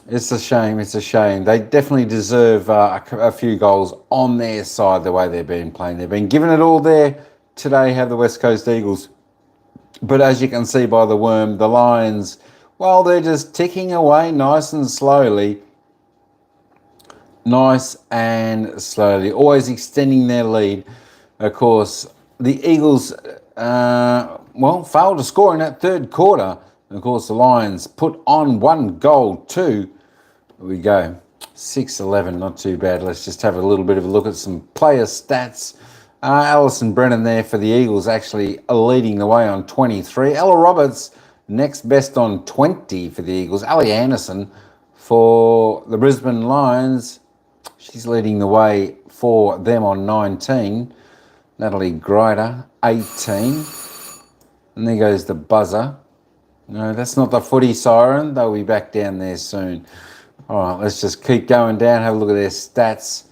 It's a shame. It's a shame. They definitely deserve a few goals on their side the way they've been playing. They've been giving it all there today, have the West Coast Eagles. But as you can see by the worm, the Lions, well, they're just ticking away nice and slowly. Nice and slowly. Always extending their lead. Of course, the Eagles, failed to score in that third quarter. And of course, the Lions put on 1 goal too. There we go. 6-11, not too bad. Let's just have a little bit of a look at some player stats. Alison Brennan there for the Eagles actually leading the way on 23. Ella Roberts next best on 20 for the Eagles. Ali Anderson for the Brisbane Lions. She's leading the way for them on 19. Natalie Grider, 18. And there goes the buzzer. No, that's not the footy siren. They'll be back down there soon. All right, let's just keep going down, have a look at their stats,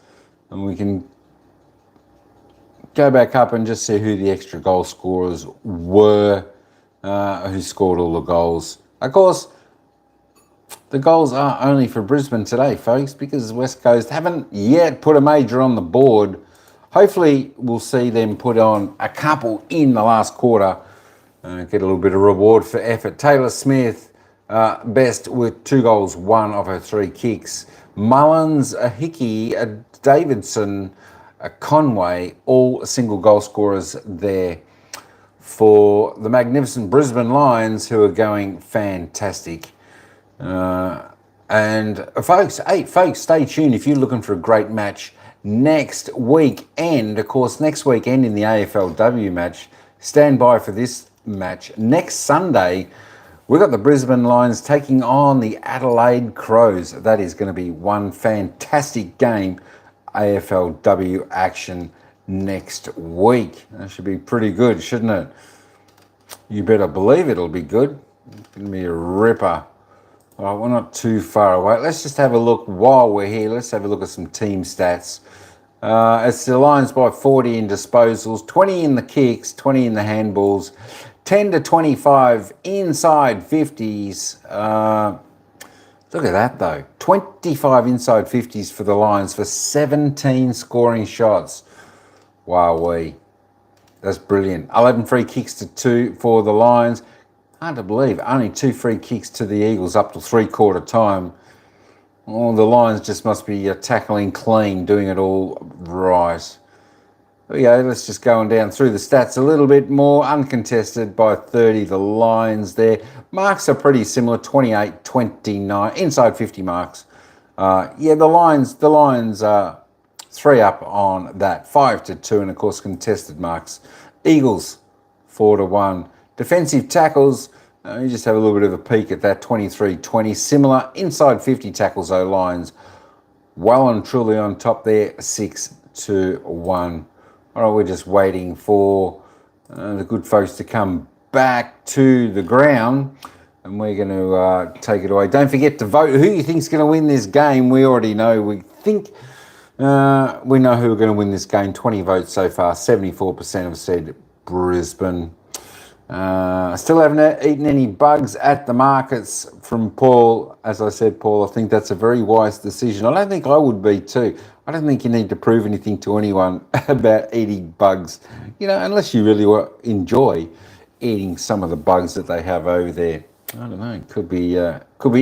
and we can go back up and just see who the extra goal scorers were, who scored all the goals. Of course, the goals are only for Brisbane today, folks, because West Coast haven't yet put a major on the board. Hopefully, we'll see them put on a couple in the last quarter. Get a little bit of reward for effort. Taylor Smith, best with 2 goals, 1 of her 3 kicks. Mullins, a Hickey, a Davidson, a Conway, all single goal scorers there for the magnificent Brisbane Lions, who are going fantastic. And folks, stay tuned if you're looking for a great match next weekend. Of course, next weekend in the AFLW match, stand by for this match. Next Sunday, we've got the Brisbane Lions taking on the Adelaide Crows. That is going to be one fantastic game, AFLW action next week. That should be pretty good, shouldn't it? You better believe it'll be good. It's going to be a ripper. All right, we're not too far away. Let's just have a look while we're here. Let's have a look at some team stats. It's the Lions by 40 in disposals, 20 in the kicks, 20 in the handballs, 10 to 25 inside 50s. Look at that, though. 25 inside 50s for the Lions for 17 scoring shots. Wowee. That's brilliant. 11 free kicks to 2 for the Lions. Hard to believe. Only 2 free kicks to the Eagles up to 3/4 time. Oh, the Lions just must be tackling clean, doing it all right. There we go. Let's just go on down through the stats a little bit more. Uncontested by 30, the Lions there. Marks are pretty similar, 28, 29. Inside 50 marks. The Lions are 3 up on that. 5 to 2, and of course contested marks. Eagles 4 to 1. Defensive tackles, you just have a little bit of a peek at that, 23-20. Similar inside 50 tackles, though, Lions well and truly on top there, 6 to 1. All right, we're just waiting for the good folks to come back to the ground, and we're going to take it away. Don't forget to vote who you think's going to win this game. We already know. We think we know who are going to win this game. 20 votes so far. 74% have said Brisbane. Still haven't eaten any bugs at the markets from Paul. As I said, Paul, I think that's a very wise decision. I don't think I would be too. I don't think you need to prove anything to anyone about eating bugs, unless you really enjoy eating some of the bugs that they have over there. I don't know. Could be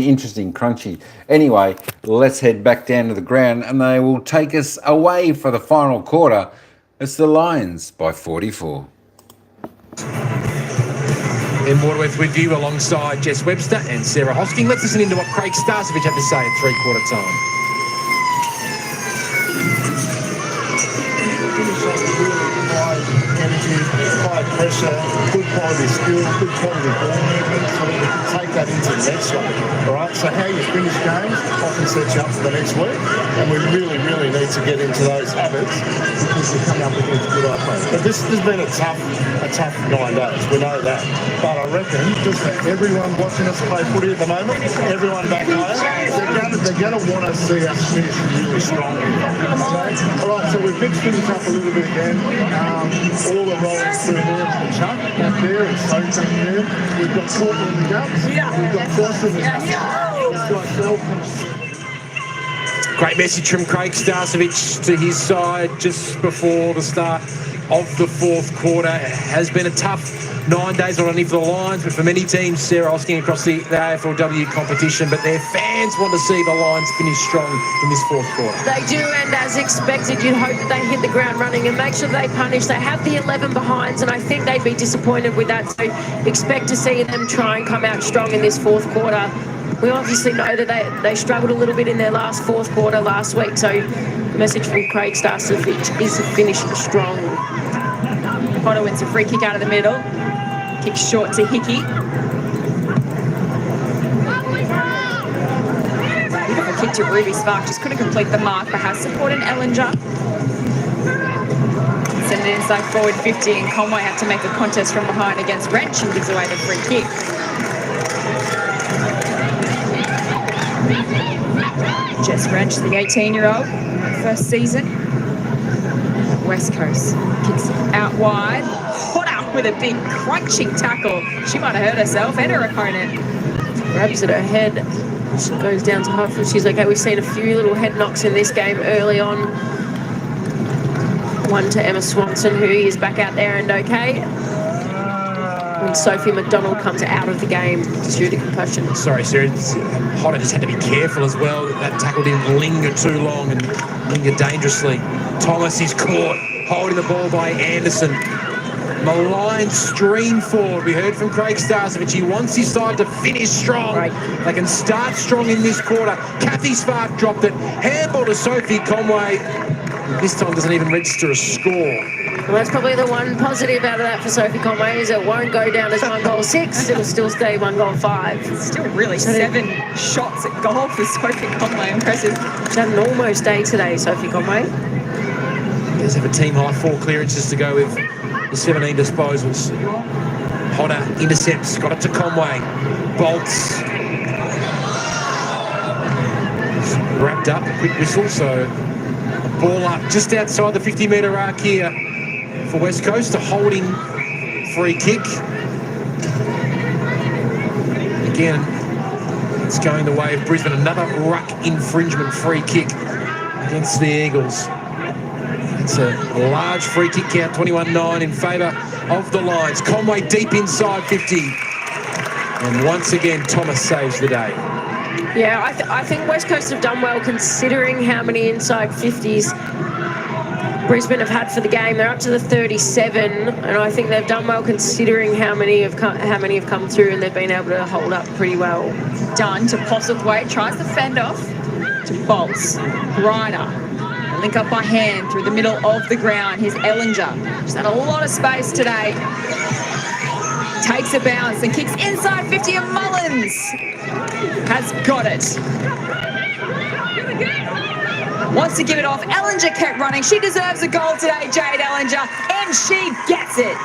interesting, crunchy. Anyway, let's head back down to the ground, and they will take us away for the final quarter. It's the Lions by 44. In Waterworth with you alongside Jess Webster and Sarah Hosking. Let's listen into what Craig Starcevich had to say at three-quarter time. High pressure, good quality skill, good quality ball movement, so that we can take that into the next one. All right, so how you finish games often sets you up for the next week, and we really, really need to get into those habits because we're coming up against good opponents. But this has been a tough 9 days, we know that. But I reckon just for everyone watching us play footy at the moment, everyone back home, they're going to want to see us finish really strong. All right, so we've mixed things up a little bit again. All the rolling through there, the chunk back there, and Sophie there. We've got Courtney in the guts. We've got Frost in the guts. We've got Self. Great message from Craig Starcevich to his side just before the start of the fourth quarter. It has been a tough 9 days, not only for the Lions, but for many teams, Sarah Hosking, across the AFLW competition. But their fans want to see the Lions finish strong in this fourth quarter. They do, and as expected, you'd hope that they hit the ground running and make sure they punish. They have the 11 behinds, and I think they'd be disappointed with that. So expect to see them try and come out strong in this fourth quarter. We obviously know that they struggled a little bit in their last fourth quarter last week, so the message from Craig Starcevich is to finish strong. Potter wins a free kick out of the middle. Kick short to Hickey. Beautiful kick to Ruby Spark. Just couldn't complete the mark, but has supported Ellinger. Send it inside forward 50, and Conway had to make a contest from behind against Wrench and gives away the free kick. Jess Wrench, the 18-year-old, first season. West Coast kicks out wide. Potter with a big crunching tackle. She might have hurt herself and her opponent. Grabs at her head. She goes down to half and she's okay. We've seen a few little head knocks in this game early on. One to Emma Swanson, who is back out there and okay. And Sophie McDonald comes out of the game due to concussion. Sorry, Sarah. Potter just had to be careful as well. That tackle didn't linger too long and linger dangerously. Thomas is caught holding the ball by Anderson. The Lions stream forward. We heard from Craig Starcevich. He wants his side to finish strong. Right. They can start strong in this quarter. Kathy Spark dropped it. Handball to Sophie Conway. This time doesn't even register a score. Well, that's probably the one positive out of that for Sophie Conway is it won't go down as 1-6. It'll still stay 1-5. It's still really 7 shots at goal for Sophie Conway. Impressive. She's had an almost day today, Sophie Conway. He does have a team high 4 clearances to go with the 17 disposals. Potter intercepts, got it to Conway. Bolts. Wrapped up, a quick whistle, so ball up just outside the 50-metre arc here for West Coast. A holding free kick. Again, it's going the way of Brisbane. Another ruck infringement free kick against the Eagles. It's a large free kick count, 21-9 in favour of the Lions. Conway deep inside 50. And once again, Thomas saves the day. Yeah, I think West Coast have done well considering how many inside 50s Brisbane have had for the game. They're up to the 37, and I think they've done well considering how many have come through, and they've been able to hold up pretty well. Done to Postlethwaite, tries the fend off to Bolts. Griner. Link up by hand through the middle of the ground. Here's Ellinger. She's had a lot of space today. Takes a bounce and kicks inside 50, and Mullins has got it. Wants to give it off. Ellinger kept running. She deserves a goal today, Jade Ellinger, and she gets it.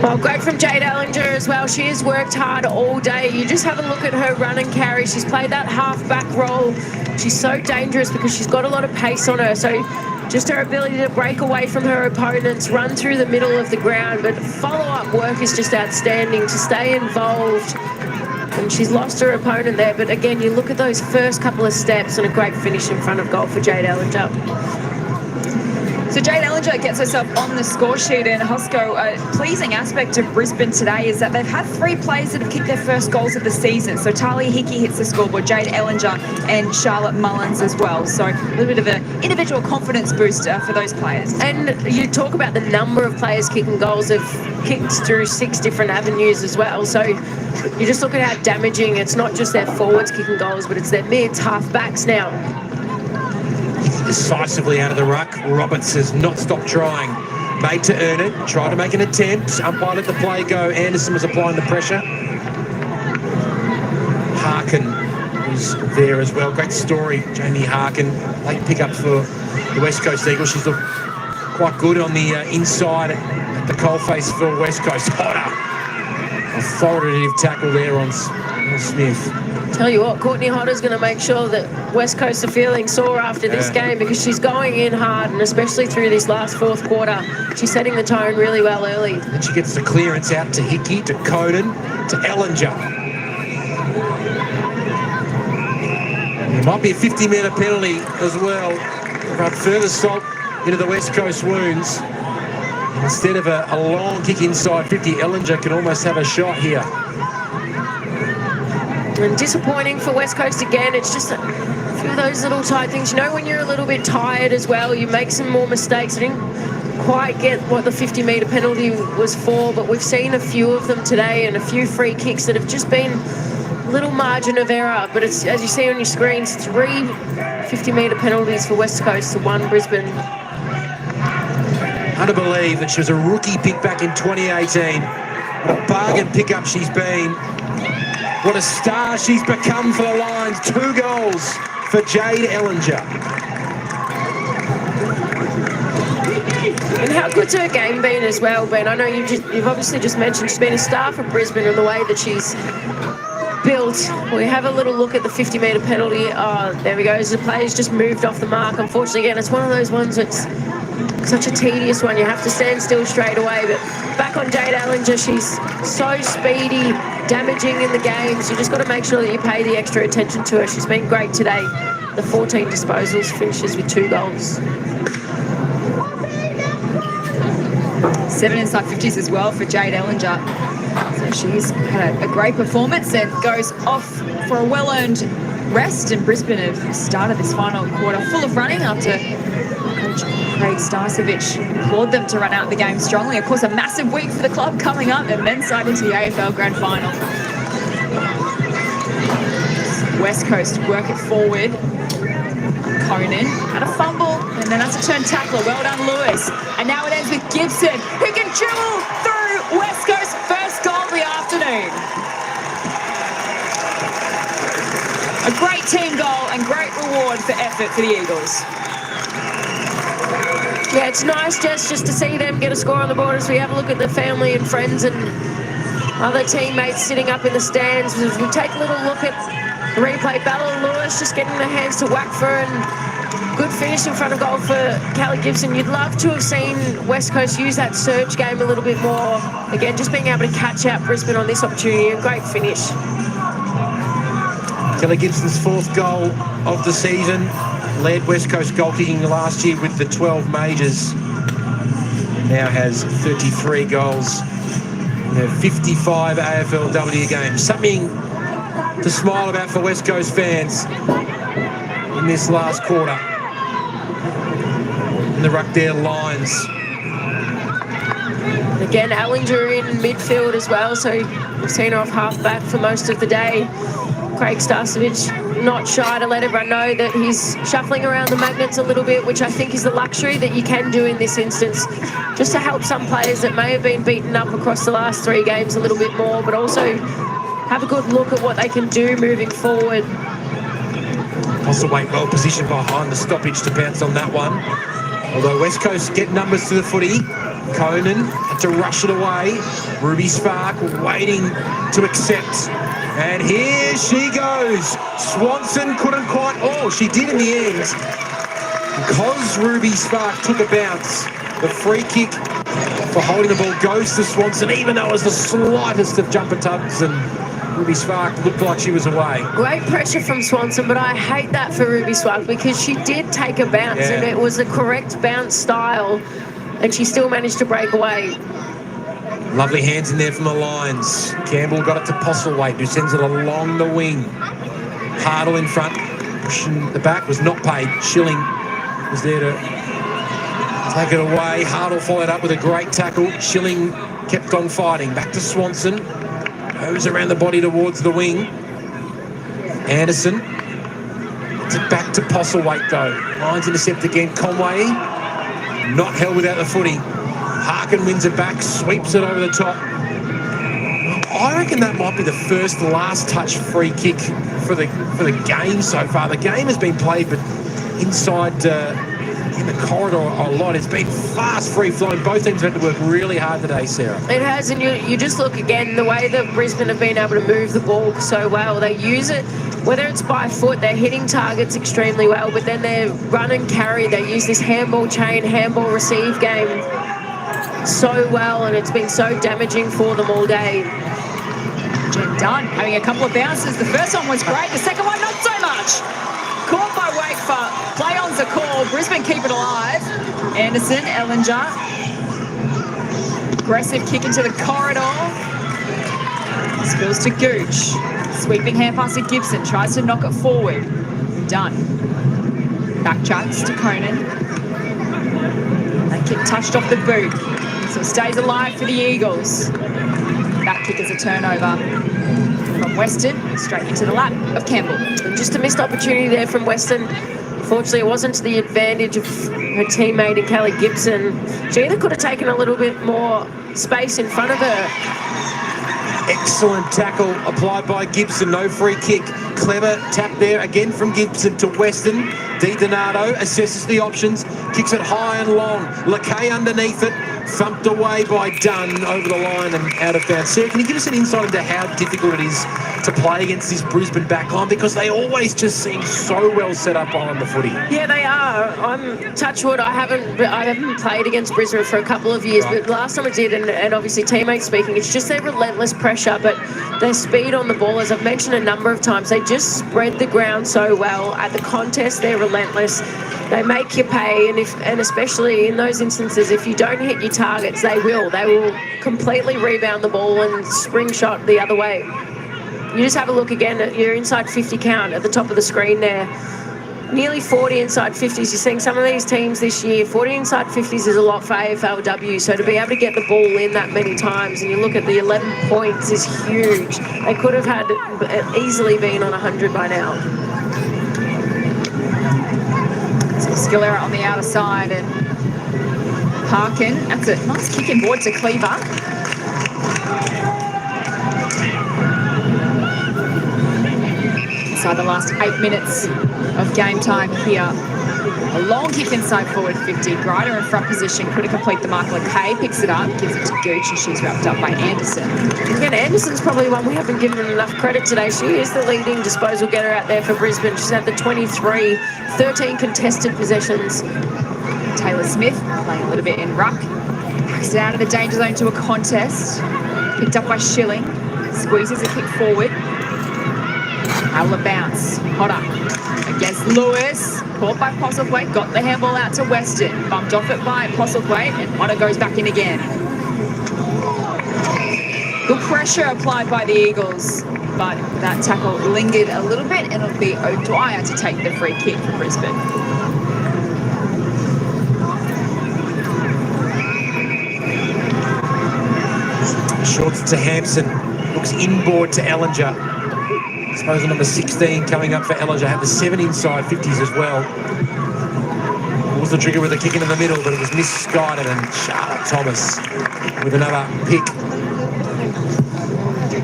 Well, great from Jade Ellinger as well. She has worked hard all day. You just have a look at her run and carry. She's played that half-back role. She's so dangerous because she's got a lot of pace on her. So just her ability to break away from her opponents, run through the middle of the ground. But follow-up work is just outstanding to stay involved. And she's lost her opponent there. But again, you look at those first couple of steps and a great finish in front of goal for Jade Ellinger. So Jade Ellinger gets herself on the score sheet, and Hosco, a pleasing aspect of Brisbane today is that they've had 3 players that have kicked their first goals of the season. So Talia Hickey hits the scoreboard, Jade Ellinger and Charlotte Mullins as well. So a little bit of an individual confidence booster for those players. And you talk about the number of players kicking goals have kicked through 6 different avenues as well. So you just look at how damaging, it's not just their forwards kicking goals, but it's their mids, half-backs now. Decisively out of the ruck. Roberts has not stopped trying. Made to earn it. Tried to make an attempt. Umpire let the play go. Anderson was applying the pressure. Harkin was there as well. Great story. Jamie Harkin. Late pick up for the West Coast Eagles. She's looked quite good on the inside at the coalface for West Coast. Hodder. Authoritative tackle there on Smith. Tell you what, Courtney Hodder's going to make sure that West Coast are feeling sore after this game, because she's going in hard, and especially through this last 4th quarter, she's setting the tone really well early. Then she gets the clearance out to Hickey, to Conan, to Ellinger. There might be a 50-metre penalty as well. Run further salt into the West Coast wounds. Instead of a long kick inside 50, Ellinger can almost have a shot here. And disappointing for West Coast again. It's just a few of those little tight things. You know, when you're a little bit tired as well, you make some more mistakes. I didn't quite get what the 50-metre penalty was for, but we've seen a few of them today and a few free kicks that have just been a little margin of error. But it's, as you see on your screens, 3 50-metre penalties for West Coast to 1 Brisbane. Hard to believe that she was a rookie pick back in 2018. What a bargain pickup she's been. What a star she's become for the Lions. 2 goals for Jade Ellinger. And how good's her game been as well, Ben? I know you've obviously just mentioned she's been a star for Brisbane in the way that she's built. We have a little look at the 50-metre penalty. Oh, there we go. The player's just moved off the mark. Unfortunately, again, it's one of those ones that's such a tedious one. You have to stand still straight away. But back on Jade Ellinger, she's so speedy, damaging in the games. You just got to make sure that you pay the extra attention to her. She's been great today. The 14 disposals, finishes with 2 goals. 7 inside 50s as well for Jade Ellinger. So she's had a great performance and goes off for a well-earned rest. And Brisbane have started this final quarter full of running after Coach Craig Starcevich implored them to run out the game strongly. Of course, a massive week for the club coming up, and men's side into the AFL Grand Final. West Coast work it forward. Conan had a fumble, and then that's a turn tackler. Well done, Lewis. And now it ends with Gibson, who can dribble through West Coast's first goal of the afternoon. A great team goal and great reward for effort for the Eagles. Yeah, it's nice just to see them get a score on the board as we have a look at the family and friends and other teammates sitting up in the stands. As we take a little look at the replay, Bella Lewis just getting the hands to whack for, and good finish in front of goal for Callie Gibson. You'd love to have seen West Coast use that surge game a little bit more. Again, just being able to catch out Brisbane on this opportunity. A great finish. Kelly Gibson's 4th goal of the season. Led West Coast goal kicking last year with the 12 majors. Now has 33 goals in her 55 AFLW games. Something to smile about for West Coast fans in this last quarter. And the Ruckdale Lions. Again, Ellinger in midfield as well, so we've seen her off half-back for most of the day. Craig Starcevich not shy to let everyone know that he's shuffling around the magnets a little bit, which I think is the luxury that you can do in this instance, just to help some players that may have been beaten up across the last 3 games a little bit more, but also have a good look at what they can do moving forward. Postlethwaite well positioned behind the stoppage to bounce on that one. Although West Coast get numbers to the footy, Conan had to rush it away. Ruby Spark waiting to accept. And here she goes. Swanson couldn't quite, she did in the end. Because Ruby Spark took a bounce, the free kick for holding the ball goes to Swanson, even though it was the slightest of jumper tugs, and Ruby Spark looked like she was away. Great pressure from Swanson, but I hate that for Ruby Spark because she did take a bounce and it was the correct bounce style and she still managed to break away. Lovely hands in there from the lines. Campbell got it to Postlethwaite, who sends it along the wing. Hardle in front, pushing the back, was not paid. Schilling was there to take it away. Hardle followed up with a great tackle. Schilling kept on fighting. Back to Swanson. Goes around the body towards the wing. Anderson. It's it back to Postlethwaite though. Lines intercept again. Conway. Not held without the footy. Harkin wins it back. Sweeps it over the top. I reckon that might be the first last touch free kick for the game so far. The game has been played, but inside in the corridor a lot. It's been fast, free-flowing. Both teams have had to work really hard today, Sarah. It has, and you just look again, the way that Brisbane have been able to move the ball so well. They use it, whether it's by foot, they're hitting targets extremely well, but then they run and carry. They use this handball chain, handball receive game so well, and it's been so damaging for them all day. Jen Dunn having a couple of bounces. The first one was great. The second one, not so much. Caught by Wakefa. Play on's a call. Brisbane keep it alive. Anderson, Ellinger. Aggressive kick into the corridor. Spills to Gooch. Sweeping hand pass to Gibson. Tries to knock it forward. Dunn. Backtracks to Conan. That kick touched off the boot. So it stays alive for the Eagles. That kick is a turnover from Weston, straight into the lap of Campbell. Just a missed opportunity there from Weston. Unfortunately, it wasn't to the advantage of her teammate in Kelly Gibson. She either could have taken a little bit more space in front of her. Excellent tackle applied by Gibson. No free kick. Clever tap there again from Gibson to Weston. Di Donato assesses the options. Kicks it high and long. Lakay underneath it. Thumped away by Dunn over the line and out of bounds. Sarah, can you give us an insight into how difficult it is to play against this Brisbane backline? Because they always just seem so well set up on the footy. Yeah, they are. I'm touch wood. I haven't played against Brisbane for a couple of years, but last time I did, and obviously teammates speaking, it's just their relentless pressure, but their speed on the ball, as I've mentioned a number of times, they just spread the ground so well. At the contest, they're relentless. They make you pay, and especially in those instances, if you don't hit your targets, they will completely rebound the ball and spring shot the other way. You just have a look again at your inside 50 count at the top of the screen there. Nearly 40 inside 50s. You're seeing some of these teams this year, 40 inside 50s is a lot for AFLW, so to be able to get the ball in that many times, and you look at the 11 points is huge. They could have had easily been on 100 by now. Skill error on the outer side, and Harkin, that's a nice kick in board to Cleaver. Inside the last 8 minutes of game time here. A long kick inside forward 50. Grider in front position, couldn't complete the mark. Lakay picks it up, gives it to Gooch, and she's wrapped up by Anderson. Again, Anderson's probably one we haven't given enough credit today. She is the leading disposal getter out there for Brisbane. She's had the 23, 13 contested possessions. Taylor Smith playing a little bit in ruck. Backs it out of the danger zone to a contest. Picked up by Schilling. Squeezes a kick forward. Out of bounce. Hodder against Lewis. Caught by Postlethwaite. Got the handball out to Weston. Bumped off it by Postlethwaite, and Hodder goes back in again. Good pressure applied by the Eagles, but that tackle lingered a little bit, and it'll be O'Dwyer to take the free kick for Brisbane. Shorts to Hampson. Looks inboard to Ellinger. Disposal number 16 coming up for Ellinger. Had the 7 inside 50s as well. Was the trigger with a kick into the middle, but it was misguided, and Charlotte Thomas with another pick.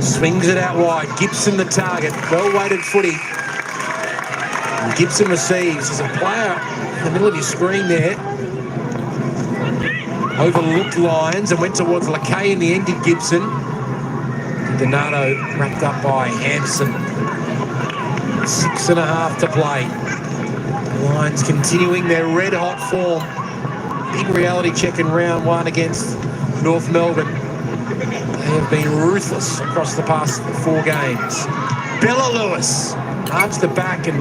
Swings it out wide. Gibson the target. Well-weighted footy. And Gibson receives. There's a player in the middle of your screen there. Overlooked lines and went towards Lakay in the end, did Gibson. Donato wrapped up by Hampson. 6.5 to play. Lions continuing their red-hot form. Big reality check in round 1 against North Melbourne. They They have been ruthless across the past 4 games. Bella Lewis, arms to the back and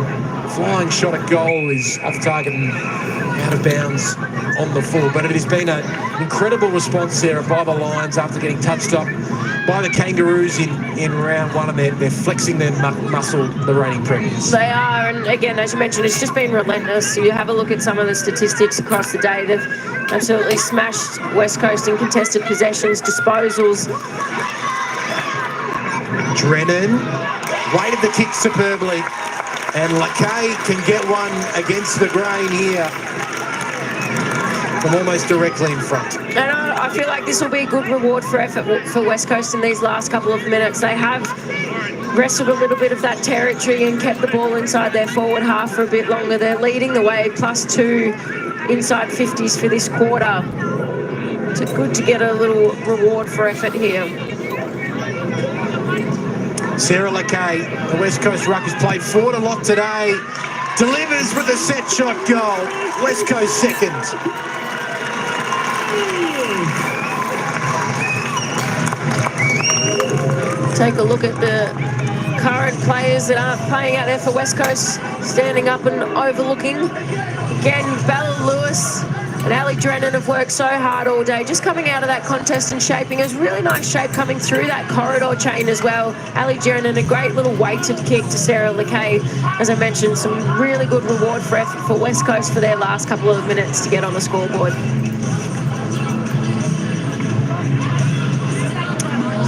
flying shot at goal is off target and out of bounds on the full. But it has been an incredible response there by the Lions after getting touched up by the Kangaroos in round 1, and they're flexing their muscle, the reigning premiers. They are, and again, as you mentioned, it's just been relentless. You have a look at some of the statistics across the day. They've absolutely smashed West Coast in contested possessions, disposals. Drennan weighted the kick superbly, and Lakay can get one against the grain here from almost directly in front. And I feel like this will be a good reward for effort for West Coast in these last couple of minutes. They have wrestled a little bit of that territory and kept the ball inside their forward half for a bit longer. They're leading the way, +2 inside 50s for this quarter. It's good to get a little reward for effort here. Sarah Lakay, the West Coast Ruckers, played forward a lot today. Delivers with a set shot goal. West Coast second. Take a look at the current players that aren't playing out there for West Coast, standing up and overlooking. Again, Bella Lewis and Ali Drennan have worked so hard all day, just coming out of that contest and shaping. It's really nice shape coming through that corridor chain as well. Ali Drennan, a great little weighted kick to Sarah Lakay. As I mentioned, some really good reward for effort for West Coast for their last couple of minutes to get on the scoreboard.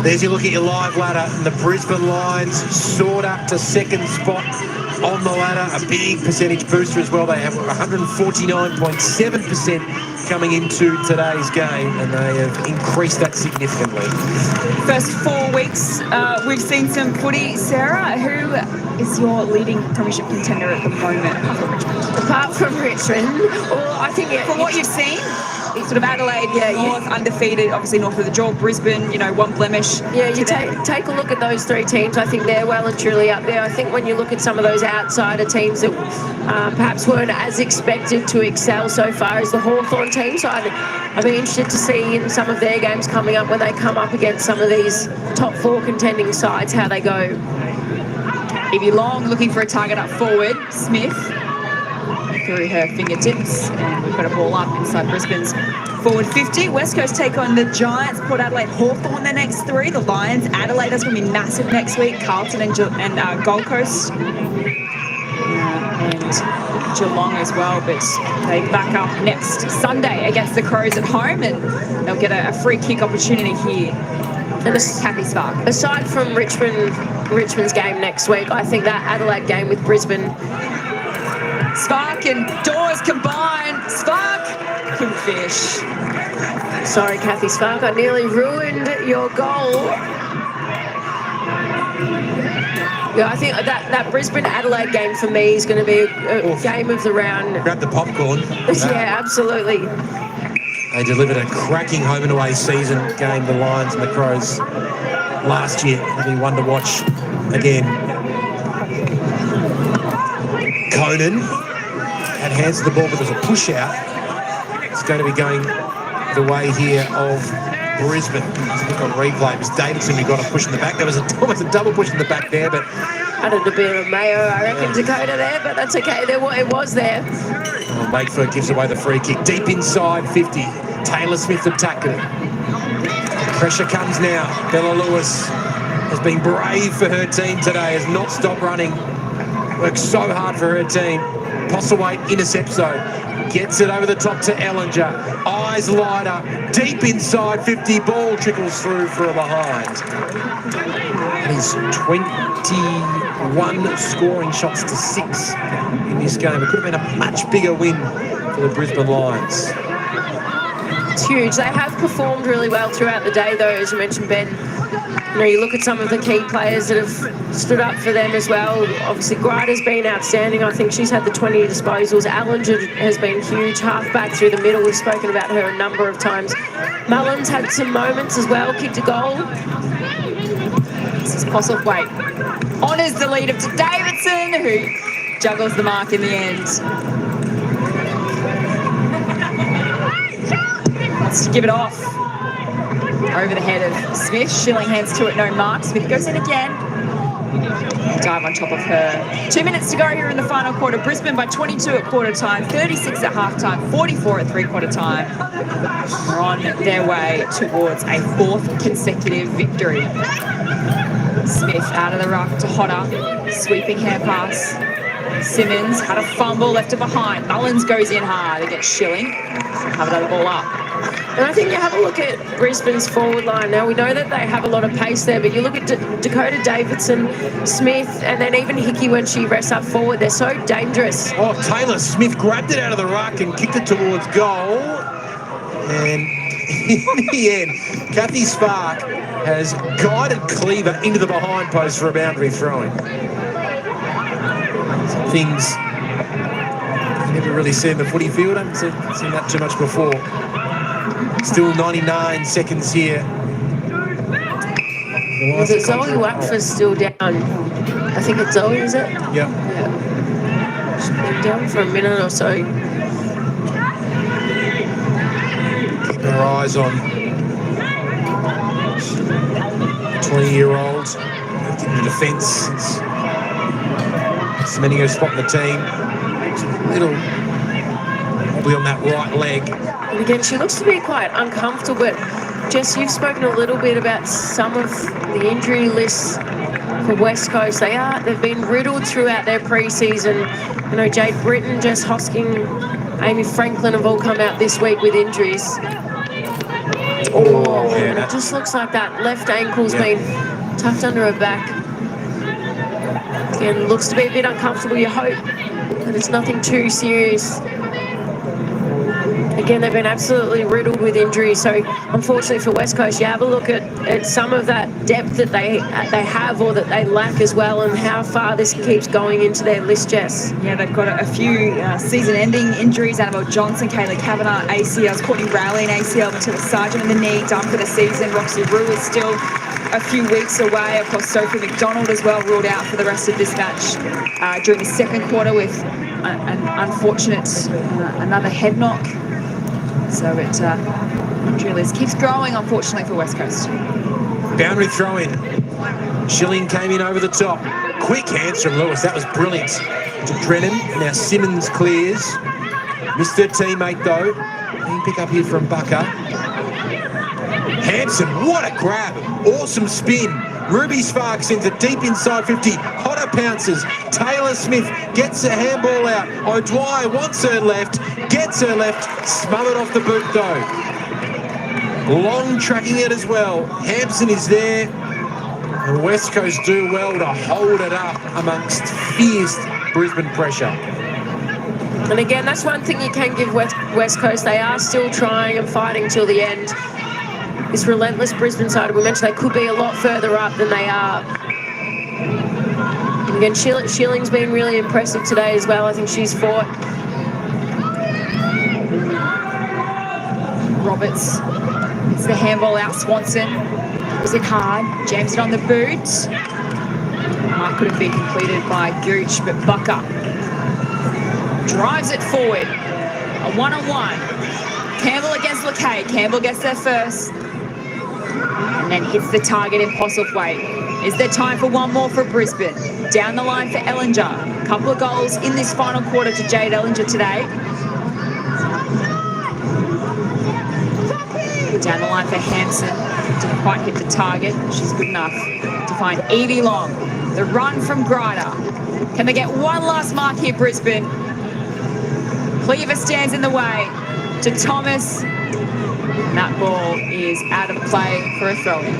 There's your look at your live ladder, and the Brisbane Lions soared up to second spot on the ladder. A big percentage booster as well. They have 149.7% coming into today's game, and they have increased that significantly. First 4 weeks, we've seen some footy. Sarah, who is your leading premiership contender at the moment, apart from Richmond? Apart from Richmond, well, I think from what you've seen, sort of Adelaide, North, undefeated, obviously north of the jaw, Brisbane, 1 blemish. Yeah, you take a look at those 3 teams. I think they're well and truly up there. I think when you look at some of those outsider teams that perhaps weren't as expected to excel so far as the Hawthorn team, so I'd be interested to see in some of their games coming up when they come up against some of these top 4 contending sides, how they go. Evie Long looking for a target up forward. Smith through her fingertips, and we've got a ball up inside Brisbane's forward 50. West Coast take on the Giants, Port Adelaide, Hawthorn the next 3. The Lions, Adelaide, that's going to be massive next week. Carlton and Gold Coast. And Geelong as well, but they back up next Sunday against the Crows at home, and they'll get a free kick opportunity here. And Kathy Spark. Aside from Richmond's game next week, I think that Adelaide game with Brisbane, Spark and Dawes combined. Spark couldn't fish. Sorry, Kathy Spark, I nearly ruined your goal. Yeah, I think that Brisbane-Adelaide game for me is going to be a game of the round. Grab the popcorn. Yeah, absolutely. They delivered a cracking home and away season game, the Lions and the Crows, last year. It'll be one to watch again. Conan had hands to the ball, but there's a push out. It's going to be going the way here of Brisbane. Let's look on replay. It was Davidson who got a push in the back. There was almost a double push in the back there, but added a bit of mayo, I reckon, Dakota there, but that's okay. It was there. well, Makeford gives away the free kick. Deep inside 50. Taylor Smith attacking it. Pressure comes now. Bella Lewis has been brave for her team today, has not stopped running. Worked so hard for her team. Postlethwaite intercepts though. Gets it over the top to Ellinger. Eyes lighter. Deep inside 50. Ball trickles through for a behind. That is 21 scoring shots to 6 in this game. It could have been a much bigger win for the Brisbane Lions. It's huge. They have performed really well throughout the day though, as you mentioned, Ben. You look at some of the key players that have stood up for them as well. Obviously, Greider's been outstanding. I think she's had the 20 disposals. Allinger has been huge, half back through the middle. We've spoken about her a number of times. Mullins had some moments as well, kicked a goal. This is Postlethwaite. Honours the lead up to Davidson, who juggles the mark in the end. Let's give it off. over the head of Smith. Schilling hands to it, no mark. Smith goes in again. Dive on top of her. 2 minutes to go here in the final quarter. Brisbane by 22 at quarter time, 36 at half time, 44 at three-quarter time. Are on their way towards a 4th consecutive victory. Smith out of the ruck to Hodder. Sweeping hand pass. Simmons had a fumble, left it behind. Mullins goes in hard against Schilling. Have another ball up. And I think you have a look at Brisbane's forward line. Now, we know that they have a lot of pace there, but you look at Dakota Davidson, Smith, and then even Hickey when she rests up forward. They're so dangerous. Oh, Taylor Smith grabbed it out of the ruck and kicked it towards goal. And in the end, Kathy Spark has guided Cleaver into the behind post for a boundary throw-in. Some things you never really see in the footy field. I haven't seen that too much before. Still 99 seconds here. Is it Zoe Wackford's still down? I think it's Zoe, is it? Yep. Yeah. She's been down for a minute or so. Keeping her eyes on 20-year-old. Moved into defence since cementing her spot in the team. A little probably on that right leg. And again, she looks to be quite uncomfortable, but Jess, you've spoken a little bit about some of the injury lists for West Coast. They've been riddled throughout their pre-season. You know, Jade Britton, Jess Hosking, Amy Franklin have all come out this week with injuries. And it just looks like that left ankle's been tucked under her back. Again, looks to be a bit uncomfortable. You hope that it's nothing too serious. Again, they've been absolutely riddled with injuries. So, unfortunately for West Coast, you have a look at some of that depth that they have or that they lack as well, and how far this keeps going into their list, Jess. Yeah, they've got a few season-ending injuries. Annabelle Johnson, Kaylee Kavanagh, ACLs, Courtney Rowley, an ACL, Matilda Sargent in the knee, done for the season. Roxy Rue is still a few weeks away. Of course, Sophie McDonald as well ruled out for the rest of this match during the second quarter with an unfortunate another head knock. So it injury list keeps growing, unfortunately, for West Coast. Boundary throw-in. Schilling came in over the top. Quick hands from Lewis. That was brilliant. To Drennan. Now Simmons clears. Missed her teammate, though. Clean pick up here from Bucker. Hampson, what a grab. Awesome spin. Ruby Sparks sends it deep inside 50. Hodder pounces. Taylor Smith gets a handball out. O'Dwyer wants her left. Gets her left. Smothered off the boot, though. Long tracking it as well. Hampson is there. And West Coast do well to hold it up amongst fierce Brisbane pressure. And again, that's one thing you can give West Coast. They are still trying and fighting till the end. This relentless Brisbane side, we mentioned they could be a lot further up than they are. And again, Schilling's been really impressive today as well. I think she's fought. Roberts, it's the handball out. Swanson was it hard, jams it on the boot. Mark couldn't be completed by Gooch, but Bucker drives it forward. A one-on-one. Campbell against LeKay. Campbell gets there first. And then hits the target in Postlethwaite. Is there time for one more for Brisbane? Down the line for Ellinger. Couple of goals in this final quarter to Jade Ellinger today. Down the line for Hampson. Didn't quite hit the target. She's good enough to find Evie Long. The run from Grider. Can they get one last mark here, Brisbane? Cleaver stands in the way to Thomas. And that ball is out of play for a throw-in.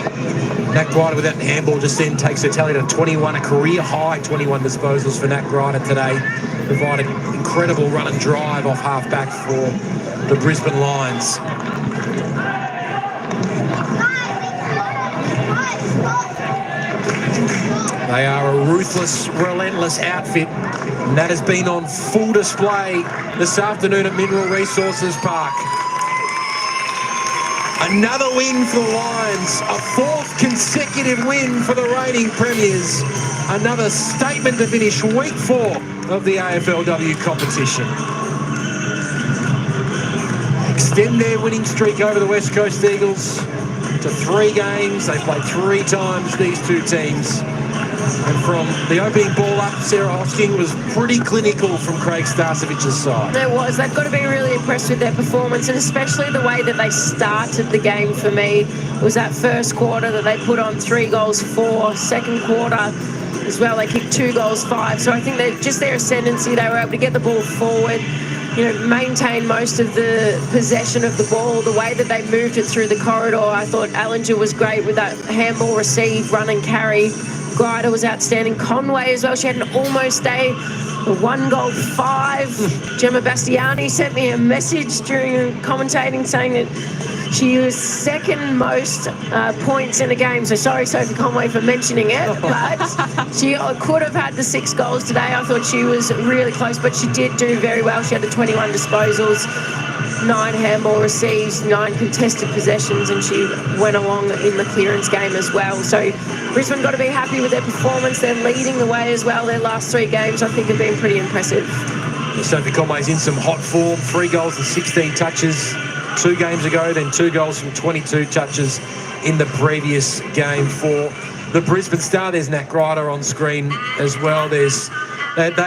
Nat Grider with that handball just then takes her tally to 21, a career high 21 disposals for Nat Grider today. Provided incredible run and drive off half-back for the Brisbane Lions. They are a ruthless, relentless outfit, and that has been on full display this afternoon at Mineral Resources Park. Another win for the Lions, a fourth consecutive win for the reigning premiers. Another statement to finish week 4 of the AFLW competition. Extend their winning streak over the West Coast Eagles. to 3 games. They played 3 times, these two teams. And from the opening ball up, Sarah Hosking was pretty clinical from Craig Starcevich's side. There was. They've got to be really impressed with their performance, and especially the way that they started the game for me. It was that first quarter that they put on 3 goals 4. Second quarter as well, they kicked 2 goals 5. So I think that just their ascendancy, they were able to get the ball forward, maintain most of the possession of the ball. The way that they moved it through the corridor, I thought Allinger was great with that handball receive, run and carry. Grider was outstanding. Conway as well. She had an almost day. 1 goal 5. Gemma Bastiani sent me a message during commentating saying that she was second most points in a game. So sorry, Sophie Conway, for mentioning it, but she could have had the 6 goals today. I thought she was really close, but she did do very well. She had the 21 disposals, 9 handball receives, 9 contested possessions, and she went along in the clearance game as well. So Brisbane got to be happy with their performance. They're leading the way as well. Their last 3 games, I think, have been pretty impressive. Sophie Conway's in some hot form. 3 goals and 16 touches 2 games ago, then 2 goals from 22 touches in the previous game for the Brisbane Star. There's Nat Grider on screen as well. They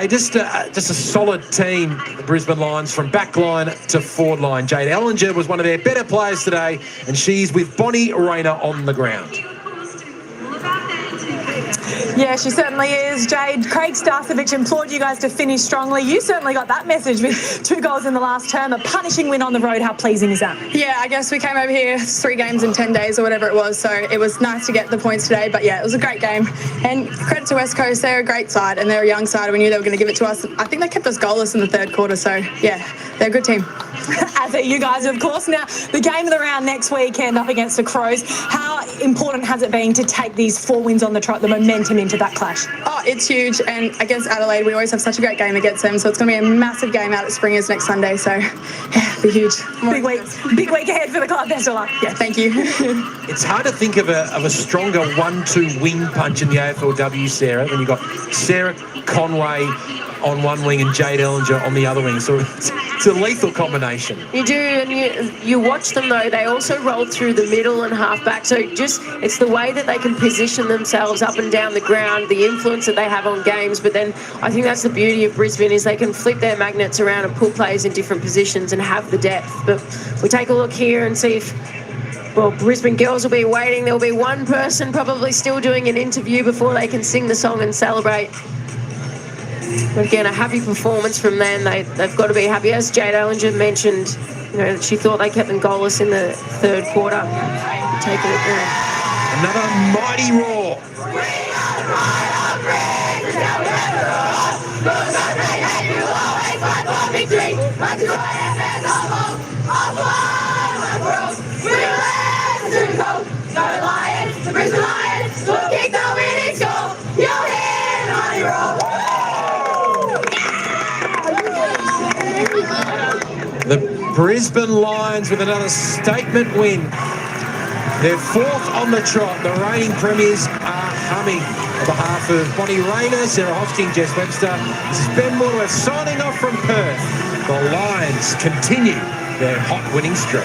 just a solid team, the Brisbane Lions, from back line to forward line. Jade Allinger was one of their better players today, and she's with Bonnie Rayner on the ground. Yeah, she certainly is. Jade, Craig Starcevich implored you guys to finish strongly. You certainly got that message with 2 goals in the last term. A punishing win on the road. How pleasing is that? Yeah, I guess we came over here 3 games in 10 days or whatever it was, so it was nice to get the points today. But yeah, it was a great game. And credit to West Coast, they're a great side and they're a young side. We knew they were going to give it to us. I think they kept us goalless in the 3rd quarter, so yeah, they're a good team. As are you guys, of course. Now, the game of the round next weekend up against the Crows. How important has it been to take these 4 wins on the trot, the momentum into that clash? Oh, it's huge. And against Adelaide, we always have such a great game against them. So it's going to be a massive game out at Springers next Sunday. So, yeah, it'll be huge. Big week ahead for the club. Best of luck. Yeah, thank you. It's hard to think of a stronger 1-2 wing punch in the AFLW, Sarah, when you've got Sarah Conway on one wing and Jade Allinger on the other wing. So it's a lethal combination. You do, and you watch them though, they also roll through the middle and half back. So it's the way that they can position themselves up and down the ground, the influence that they have on games. But then I think that's the beauty of Brisbane, is they can flip their magnets around and put players in different positions and have the depth. But we take a look here and see if, well, Brisbane girls will be waiting. There'll be one person probably still doing an interview before they can sing the song and celebrate. But again, a happy performance from them. They've got to be happy. As Jade Allinger mentioned, she thought they kept them goalless in the 3rd quarter. Take it there. Another mighty roar. The Brisbane Lions with another statement win. They're 4th on the trot. The reigning premiers are humming. On behalf of Bonnie Rayner, Sarah Hosking, Jess Webster, this is Ben Moore signing off from Perth. The Lions continue their hot winning streak.